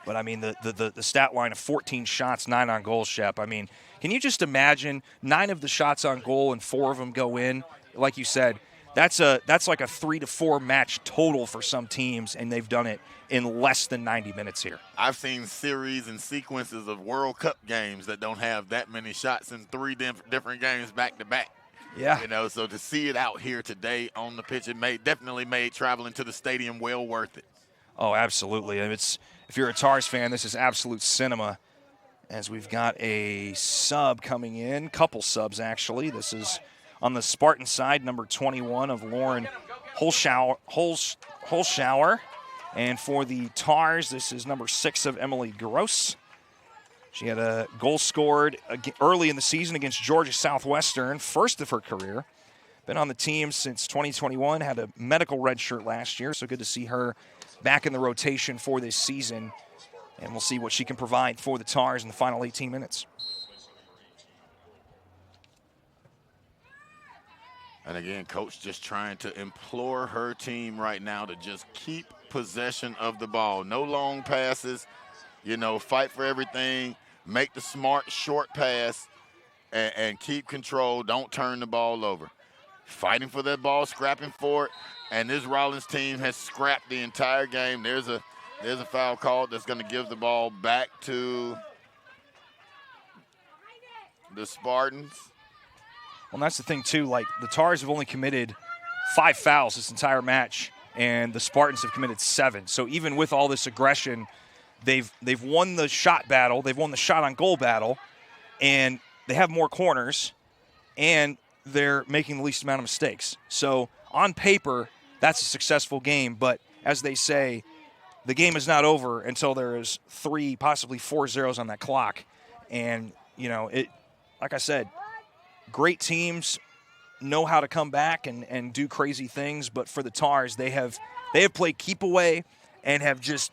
But, I mean, the stat line of 14 shots, 9 on goal, Shep. I mean, can you just imagine 9 of the shots on goal and 4 of them go in? Like you said, that's like a 3 to 4 match total for some teams, and they've done it in less than 90 minutes here. I've seen series and sequences of World Cup games that don't have that many shots in 3 different games back to back. Yeah. You know, so to see it out here today on the pitch, it definitely made traveling to the stadium well worth it. Oh, absolutely. And if you're a Tars fan, this is absolute cinema. As we've got a sub coming in, couple subs actually. This is on the Spartan side, number 21 of Lauren Holschauer. And for the Tars, this is number 6 of Emily Gross. She had a goal scored early in the season against Georgia Southwestern, first of her career. Been on the team since 2021, had a medical red shirt last year, so good to see her back in the rotation for this season. And we'll see what she can provide for the Tars in the final 18 minutes. And again, Coach just trying to implore her team right now to just keep possession of the ball. No long passes, you know, fight for everything, make the smart short pass, and keep control. Don't turn the ball over. Fighting for that ball, scrapping for it. And this Rollins team has scrapped the entire game. There's a foul called that's going to give the ball back to the Spartans. Well, and that's the thing, too. Like, the Tars have only committed 5 fouls this entire match, and the Spartans have committed 7. So even with all this aggression, they've won the shot battle. They've won the shot on goal battle, and they have more corners, and they're making the least amount of mistakes. So on paper, that's a successful game. But as they say, the game is not over until there is 3, possibly 4 zeros on that clock. And, you know, like I said, great teams know how to come back and do crazy things. But for the Tars, they have played keep away and have just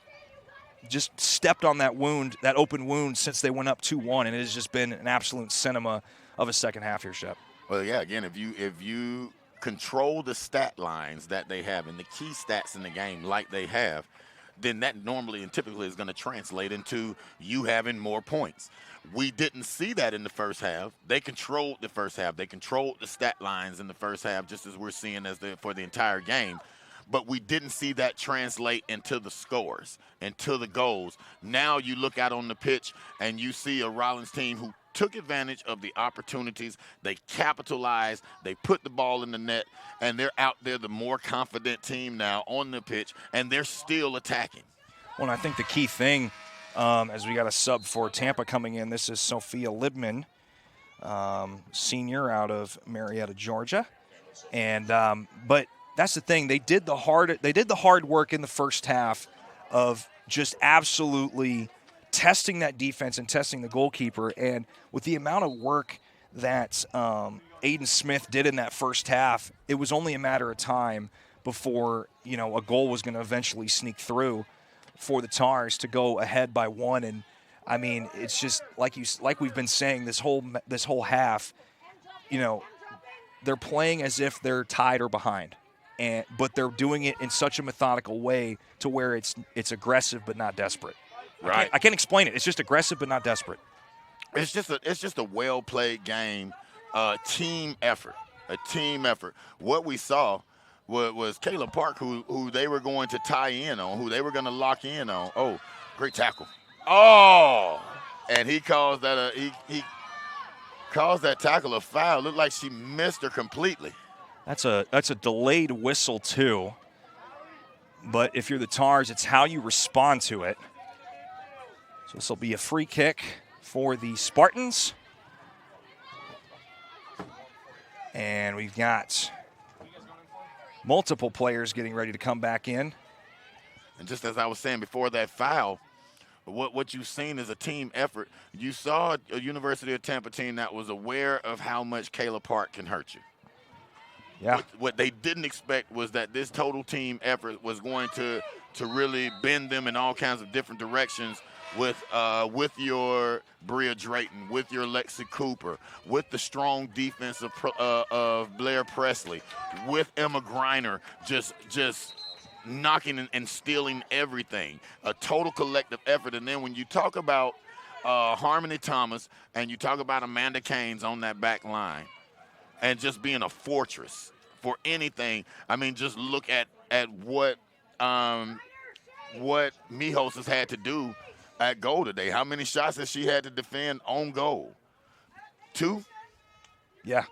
stepped on that wound, that open wound, since they went up 2-1. And it has just been an absolute cinema of a second half here, Shep. Well, yeah, again, if you control the stat lines that they have and the key stats in the game like they have, then that normally and typically is going to translate into you having more points. We didn't see that in the first half. They controlled the first half. They controlled the stat lines in the first half, just as we're seeing for the entire game. But we didn't see that translate into the scores, into the goals. Now you look out on the pitch and you see a Rollins team who took advantage of the opportunities. They capitalized. They put the ball in the net, and they're out there the more confident team now on the pitch, and they're still attacking. Well, I think the key thing, as we got a sub for Tampa coming in, this is Sophia Libman, senior out of Marietta, Georgia. And but that's the thing. They did the hard work in the first half of just absolutely testing that defense and testing the goalkeeper. And with the amount of work that Aiden Smith did in that first half, it was only a matter of time before, a goal was going to eventually sneak through for the Tars to go ahead by 1. And I mean, it's just like we've been saying this whole half, they're playing as if they're tied or behind, but they're doing it in such a methodical way to where it's aggressive but not desperate. Right. I can't explain it. It's just aggressive but not desperate. It's just a well played game, team effort, a team effort. What we saw was Caleb Park, who they were going to tie in on, who they were going to lock in on. Oh, great tackle! Oh, and he calls that he calls that tackle a foul. Looked like she missed her completely. That's a delayed whistle too. But if you're the Tars, it's how you respond to it. So this will be a free kick for the Spartans. And we've got multiple players getting ready to come back in. And just as I was saying before that foul, what you've seen is a team effort. You saw a University of Tampa team that was aware of how much Caleb Park can hurt you. Yeah. What they didn't expect was that this total team effort was going to really bend them in all kinds of different directions with your Bria Drayton, with your Lexi Cooper, with the strong defense of Blair Presley, with Emma Griner just knocking and stealing everything. A total collective effort. And then when you talk about Harmony Thomas and you talk about Amanda Caines on that back line and just being a fortress for anything, I mean, just look at what Mijos has had to do at goal today. How many shots has she had to defend on goal? 2? Yeah.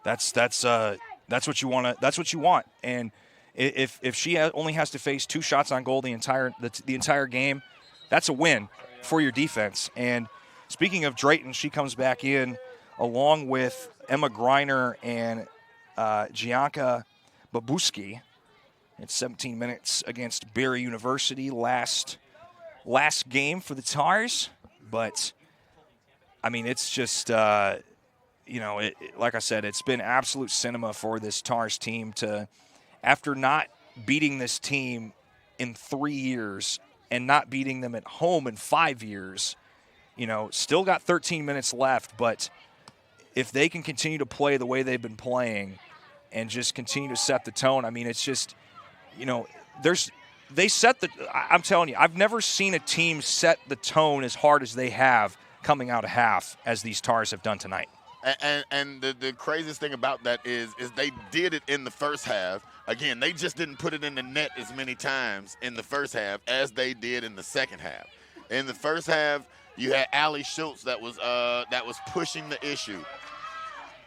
That's what you want. That's what you want. And if she only has to face 2 shots on goal the entire game, that's a win for your defense. And speaking of Drayton, she comes back in along with Emma Griner and Gianca Babuski. It's 17 minutes against Barry University, last game for the Tars. But, I mean, it's just, like I said, it's been absolute cinema for this Tars team to, after not beating this team in 3 years and not beating them at home in 5 years, still got 13 minutes left. But if they can continue to play the way they've been playing and just continue to set the tone, I mean, it's just, I'm telling you, I've never seen a team set the tone as hard as they have coming out of half as these Tars have done tonight. And the craziest thing about that is they did it in the first half. Again, they just didn't put it in the net as many times in the first half as they did in the second half. In the first half, you had Allie Schultz that was pushing the issue.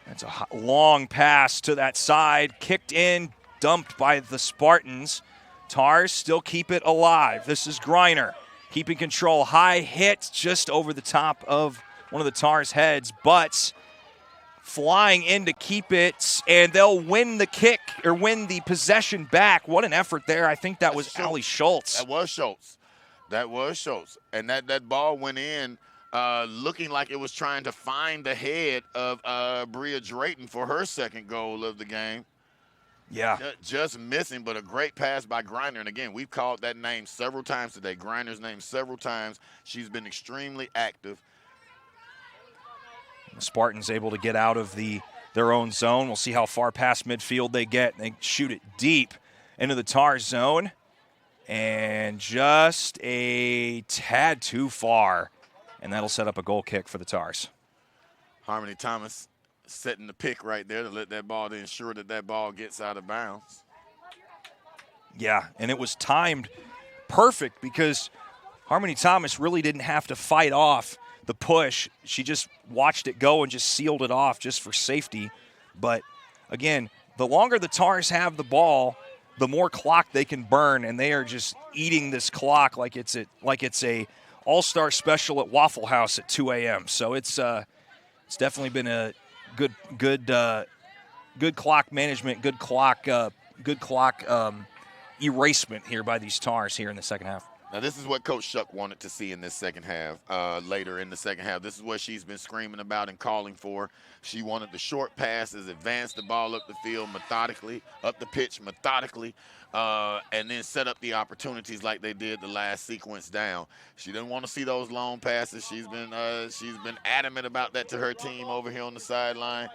That's a long pass to that side, kicked in, dumped by the Spartans. Tars still keep it alive. This is Griner keeping control. High hit just over the top of one of the Tars' heads, but flying in to keep it, and they'll win the kick or win the possession back. What an effort there. I think that was Allie Schultz. That was Schultz. And that ball went in looking like it was trying to find the head of Bria Drayton for her second goal of the game. Yeah. Just missing, but a great pass by Griner. And again, we've called that name several times today. Griner's name several times. She's been extremely active. The Spartans able to get out of their own zone. We'll see how far past midfield they get. They shoot it deep into the Tar zone. And just a tad too far. And that'll set up a goal kick for the Tars. Harmony Thomas setting the pick right there to let that ball to ensure that ball gets out of bounds. Yeah, and it was timed perfect because Harmony Thomas really didn't have to fight off the push. She just watched it go and just sealed it off just for safety. But, again, the longer the Tars have the ball, the more clock they can burn, and they are just eating this clock like it's a all-star special at Waffle House at 2 a.m. So it's definitely been a good clock management, good clock erasement here by these Tars here in the second half. Now, this is what Coach Shuck wanted to see in this second half, later in the second half. This is what she's been screaming about and calling for. She wanted the short passes, advance the ball up the field methodically, up the pitch methodically, and then set up the opportunities like they did the last sequence down. She didn't want to see those long passes. She's been adamant about that to her team over here on the sideline,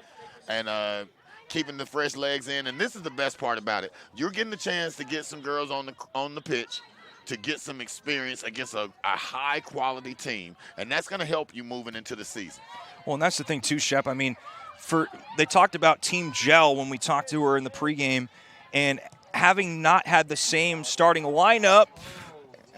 and keeping the fresh legs in. And this is the best part about it. You're getting the chance to get some girls on the pitch to get some experience against a high-quality team, and that's going to help you moving into the season. Well, and that's the thing too, Shep. I mean, they talked about team gel when we talked to her in the pregame, and having not had the same starting lineup,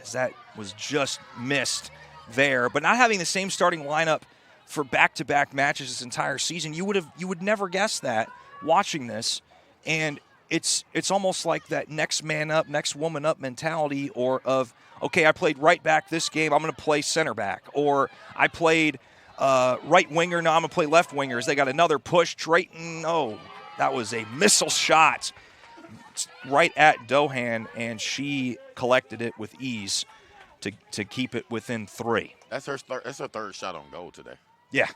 as that was just missed there, but not having the same starting lineup for back-to-back matches this entire season, you would never guess that watching this, and it's almost like that next man up, next woman up mentality, or of, okay, I played right back this game, I'm going to play center back, or I played right winger, now I'm going to play left winger. As they got another push, Drayton, that was a missile shot right at Dohan, and she collected it with ease to keep it within 3. That's her third shot on goal today. Yeah.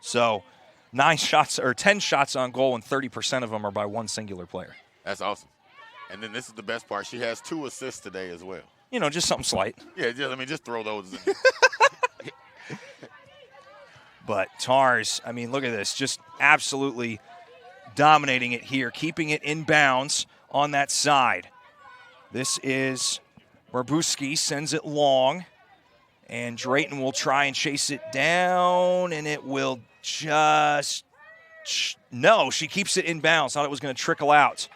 So 10 shots on goal, and 30% of them are by one singular player. That's awesome. And then this is the best part. She has 2 assists today as well. Just something slight. Yeah, just throw those in. But Tars, look at this, just absolutely dominating it here, keeping it in bounds on that side. This is Barbuski, sends it long, and Drayton will try and chase it down, and it will no, she keeps it in bounds. Thought it was going to trickle out.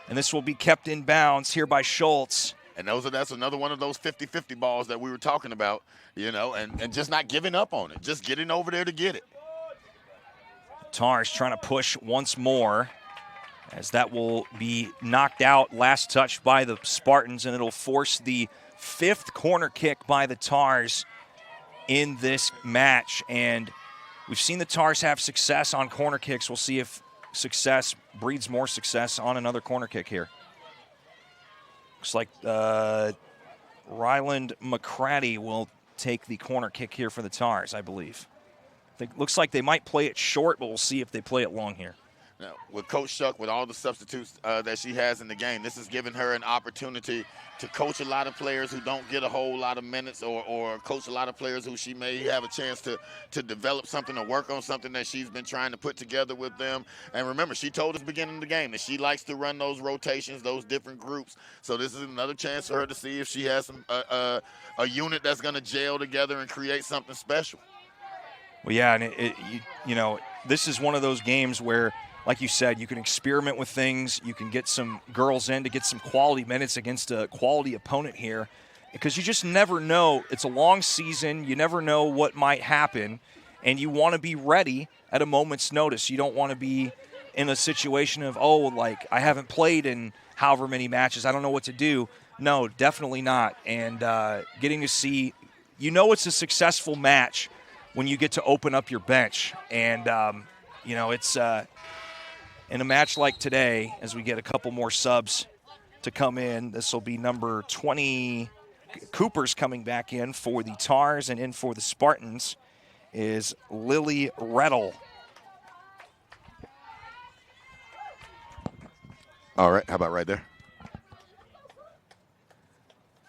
And this will be kept in bounds here by Schultz. And that's another one of those 50-50 balls that we were talking about, and just not giving up on it, just getting over there to get it. Tars trying to push once more, as that will be knocked out, last touch by the Spartans, and it'll force the 5th corner kick by the Tars in this match. And we've seen the Tars have success on corner kicks. We'll see if success breeds more success on another corner kick here. Looks like Ryland McCratty will take the corner kick here for the Tars, I believe. Looks like they might play it short, but we'll see if they play it long here. Now, with Coach Shuck, with all the substitutes that she has in the game, this has given her an opportunity to coach a lot of players who don't get a whole lot of minutes, or coach a lot of players who she may have a chance to develop something or work on something that she's been trying to put together with them. And remember, she told us at the beginning of the game that she likes to run those rotations, those different groups. So this is another chance for her to see if she has a unit that's going to gel together and create something special. Well, yeah, and this is one of those games where, like you said, you can experiment with things. You can get some girls in to get some quality minutes against a quality opponent here, because you just never know. It's a long season. You never know what might happen, and you want to be ready at a moment's notice. You don't want to be in a situation of, I haven't played in however many matches. I don't know what to do. No, definitely not. And getting to see, it's a successful match when you get to open up your bench. And, it's in a match like today, as we get a couple more subs to come in, this will be number 20. Cooper's coming back in for the Tars, and in for the Spartans is Lily Rettel. All right, how about right there?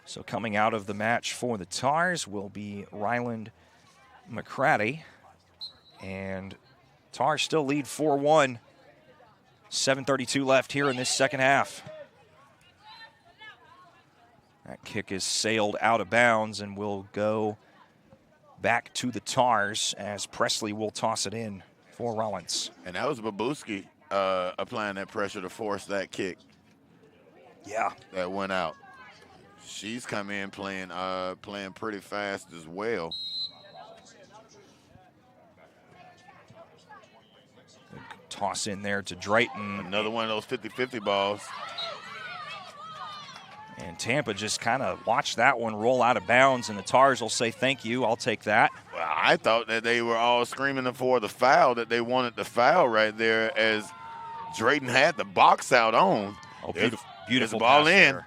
So coming out of the match for the Tars will be Ryland McCratty, and Tars still lead 4-1. 7:32 left here in this second half. That kick is sailed out of bounds and will go back to the Tars, as Presley will toss it in for Rollins. And that was Babuski applying that pressure to force that kick. Yeah. That went out. She's come in playing pretty fast as well. Toss in there to Drayton. Another one of those 50-50 balls. And Tampa just kind of watched that one roll out of bounds, and the Tars will say, thank you, I'll take that. Well, I thought that they were all screaming for the foul, that they wanted the foul right there, as Drayton had the box out on. Oh, beautiful ball in. There.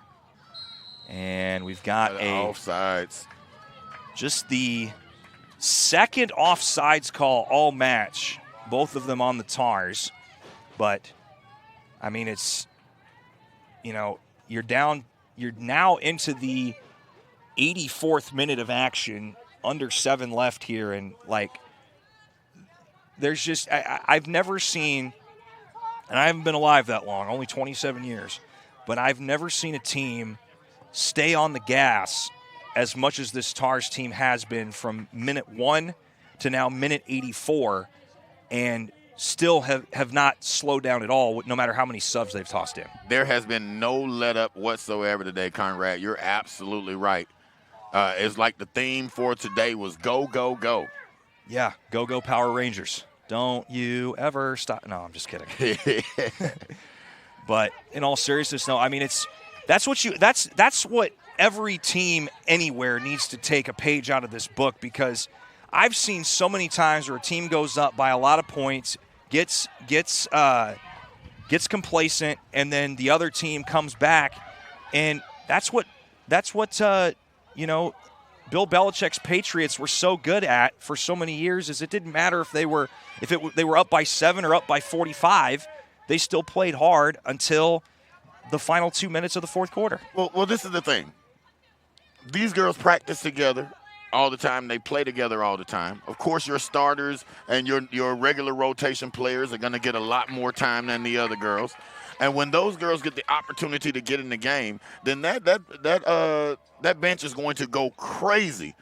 And we've got offsides. Just the second offsides call all match, both of them on the Tars. But, I mean, it's, you're now into the 84th minute of action, under 7 left here, and, there's just, I've never seen, and I haven't been alive that long, only 27 years, but I've never seen a team stay on the gas as much as this Tars team has been from minute 1 to now minute 84, and still have not slowed down at all, no matter how many subs they've tossed in. There has been no let-up whatsoever today, Conrad. You're absolutely right. It's like the theme for today was go, go, go. Yeah, go Power Rangers. Don't you ever stop. No, I'm just kidding. But in all seriousness, no, I mean, that's what every team anywhere needs to take a page out of this book, because I've seen so many times where a team goes up by a lot of points, gets complacent, and then the other team comes back, and that's what Bill Belichick's Patriots were so good at for so many years. Is it didn't matter if they were up by 7 or up by 45, they still played hard until the final 2 minutes of the fourth quarter. Well, this is the thing. These girls practice together all the time. They play together all the time. Of course, your starters and your regular rotation players are going to get a lot more time than the other girls. And when those girls get the opportunity to get in the game, then that bench is going to go crazy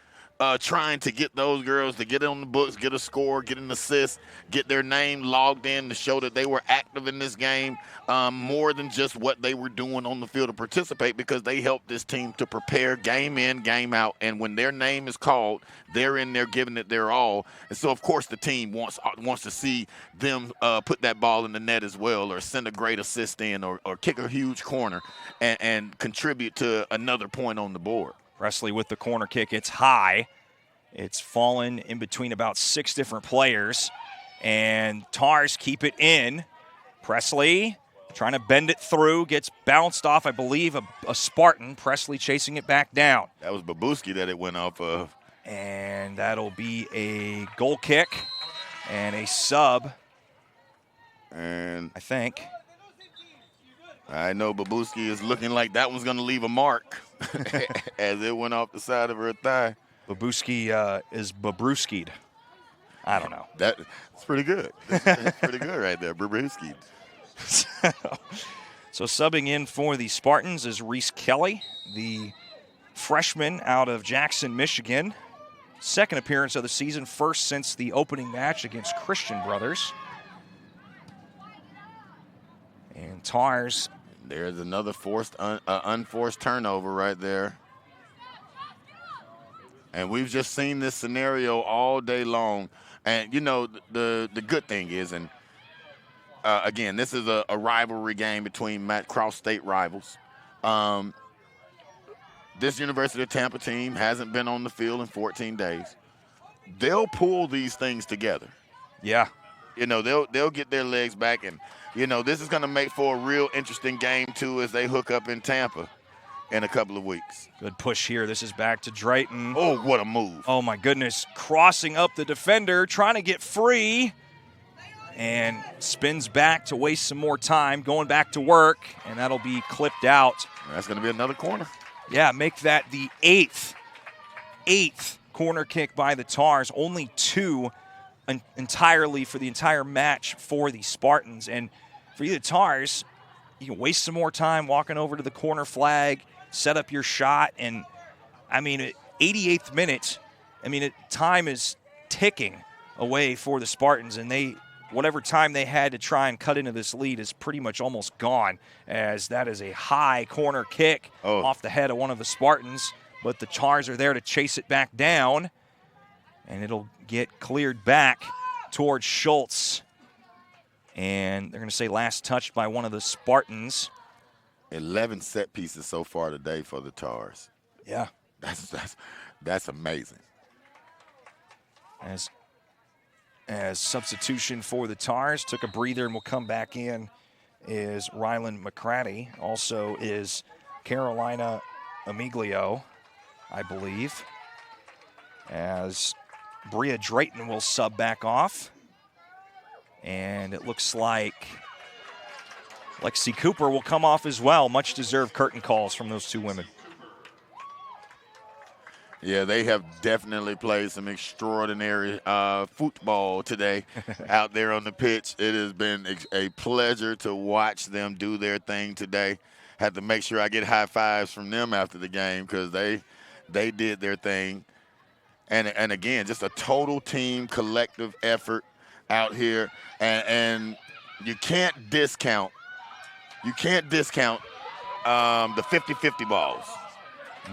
trying to get those girls to get on the books, get a score, get an assist, get their name logged in to show that they were active in this game more than just what they were doing on the field to participate, because they helped this team to prepare game in, game out. And when their name is called, they're in there giving it their all. And so, of course, the team wants to see them put that ball in the net as well, or send a great assist in, or kick a huge corner and contribute to another point on the board. Presley with the corner kick. It's high. It's fallen in between about 6 different players. And Tars keep it in. Presley trying to bend it through. Gets bounced off, I believe, a Spartan. Presley chasing it back down. That was Babuski that it went off of. And that'll be a goal kick and a sub. And I think. I know Babuski is looking like that one's going to leave a mark as it went off the side of her thigh. Babuski is Babruski'd. I don't know. That's pretty good. That's pretty good right there, Babruski. So subbing in for the Spartans is Reese Kelly, the freshman out of Jackson, Michigan. Second appearance of the season, first since the opening match against Christian Brothers. And Tars. There's another unforced turnover right there. And we've just seen this scenario all day long. And, the good thing is, and again, this is a rivalry game between Matt Cross State rivals. This University of Tampa team hasn't been on the field in 14 days. They'll pull these things together. Yeah. They'll get their legs back, and this is going to make for a real interesting game too as they hook up in Tampa in a couple of weeks. Good push here. This is back to Drayton. Oh, what a move. Oh my goodness. Crossing up the defender, trying to get free, and spins back to waste some more time, going back to work, and that'll be clipped out. That's going to be another corner. Yeah, make that the eighth corner kick by the Tars. Only 2 entirely for the entire match for the Spartans. And for you, the Tars, you can waste some more time walking over to the corner flag, set up your shot, and, 88th minute, time is ticking away for the Spartans, and whatever time they had to try and cut into this lead is pretty much almost gone, as that is a high corner kick off the head of one of the Spartans, but the Tars are there to chase it back down, and it'll get cleared back towards Schultz. And they're going to say last touched by one of the Spartans. 11 set pieces so far today for the Tars. Yeah. That's amazing. As substitution for the Tars, took a breather and will come back in, is Rylan McCratty. Also is Carolina Amiglio, I believe, as Bria Drayton will sub back off. And it looks like Lexi Cooper will come off as well. Much-deserved curtain calls from those two women. Yeah, they have definitely played some extraordinary football today out there on the pitch. It has been a pleasure to watch them do their thing today. Had to make sure I get high fives from them after the game because they did their thing. And again, just a total team collective effort out here. And you can't discount the 50-50 balls.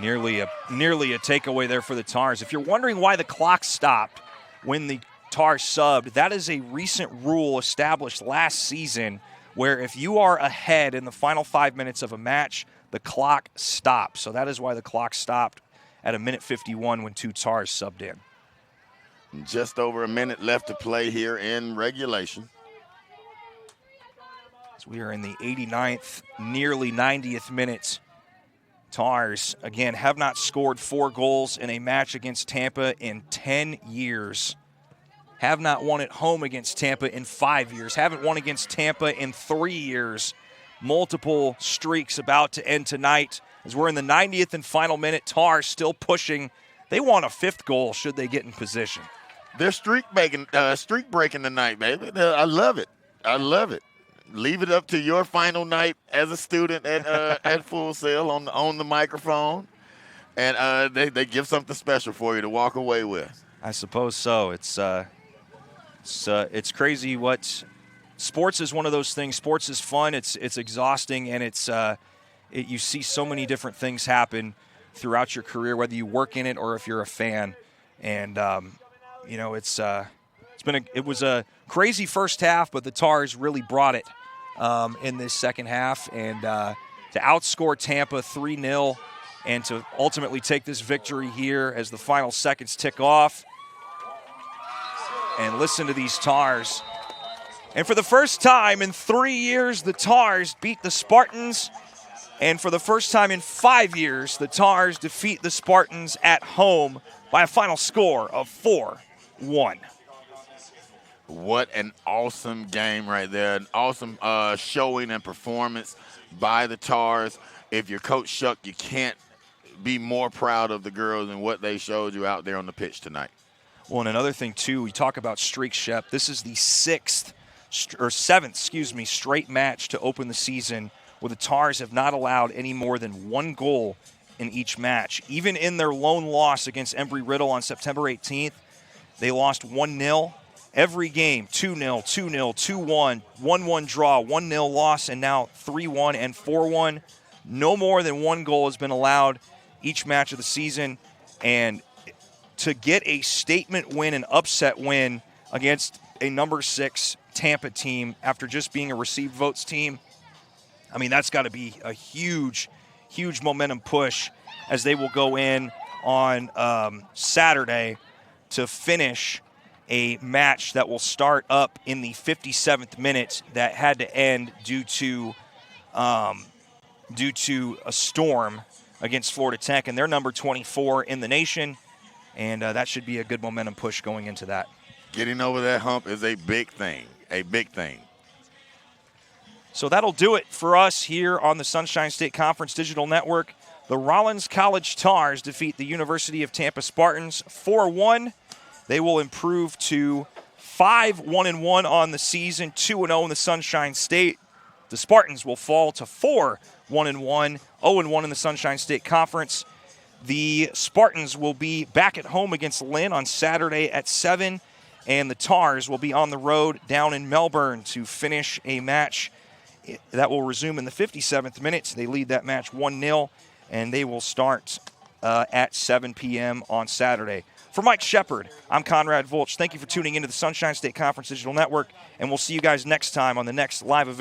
Nearly a takeaway there for the Tars. If you're wondering why the clock stopped when the Tars subbed, that is a recent rule established last season where if you are ahead in the final 5 minutes of a match, the clock stops. So that is why the clock stopped at 1:51 when two Tars subbed in. Just over a minute left to play here in regulation. As we are in the 89th, nearly 90th minute. Tars, again, have not scored 4 goals in a match against Tampa in 10 years. Have not won at home against Tampa in 5 years. Haven't won against Tampa in 3 years. Multiple streaks about to end tonight. As we're in the 90th and final minute, Tars still pushing. They want a 5th goal should they get in position. They're streak breaking tonight, baby. I love it. I love it. Leave it up to your final night as a student at Full Sail on the microphone, and they give something special for you to walk away with. I suppose so. It's crazy what sports is. One of those things. Sports is fun. It's exhausting, and you see so many different things happen throughout your career, whether you work in it or if you're a fan. And it was a crazy first half, but the Tars really brought it in this second half, and to outscore Tampa 3-0 and to ultimately take this victory here as the final seconds tick off. And listen to these Tars. And for the first time in 3 years, the Tars beat the Spartans. And for the first time in 5 years, the Tars defeat the Spartans at home by a final score of 4-1. What an awesome game right there. An awesome showing and performance by the Tars. If you're Coach Shuck, you can't be more proud of the girls and what they showed you out there on the pitch tonight. Well, and another thing, too, we talk about streak, Shep. This is the seventh straight match to open the season where the Tars have not allowed any more than 1 goal in each match. Even in their lone loss against Embry-Riddle on September 18th, they lost 1-0. Every game, 2-0, 2-0, 2-1, 1-1 draw, 1-0 loss, and now 3-1 and 4-1. No more than 1 goal has been allowed each match of the season. And to get a statement win, an upset win against a number 6 Tampa team after just being a received votes team, I mean, that's got to be a huge, huge momentum push as they will go in on Saturday to finish a match that will start up in the 57th minute that had to end due to a storm against Florida Tech, and they're number 24 in the nation, and that should be a good momentum push going into that. Getting over that hump is a big thing, So that'll do it for us here on the Sunshine State Conference Digital Network. The Rollins College Tars defeat the University of Tampa Spartans 4-1. They will improve to 5-1-1 on the season, 2-0 in the Sunshine State. The Spartans will fall to 4-1-1, 0-1 in the Sunshine State Conference. The Spartans will be back at home against Lynn on Saturday at 7, and the Tars will be on the road down in Melbourne to finish a match that will resume in the 57th minute. They lead that match 1-0, and they will start at 7 p.m. on Saturday. For Mike Shepard, I'm Conrad Volch. Thank you for tuning into the Sunshine State Conference Digital Network, and we'll see you guys next time on the next live event.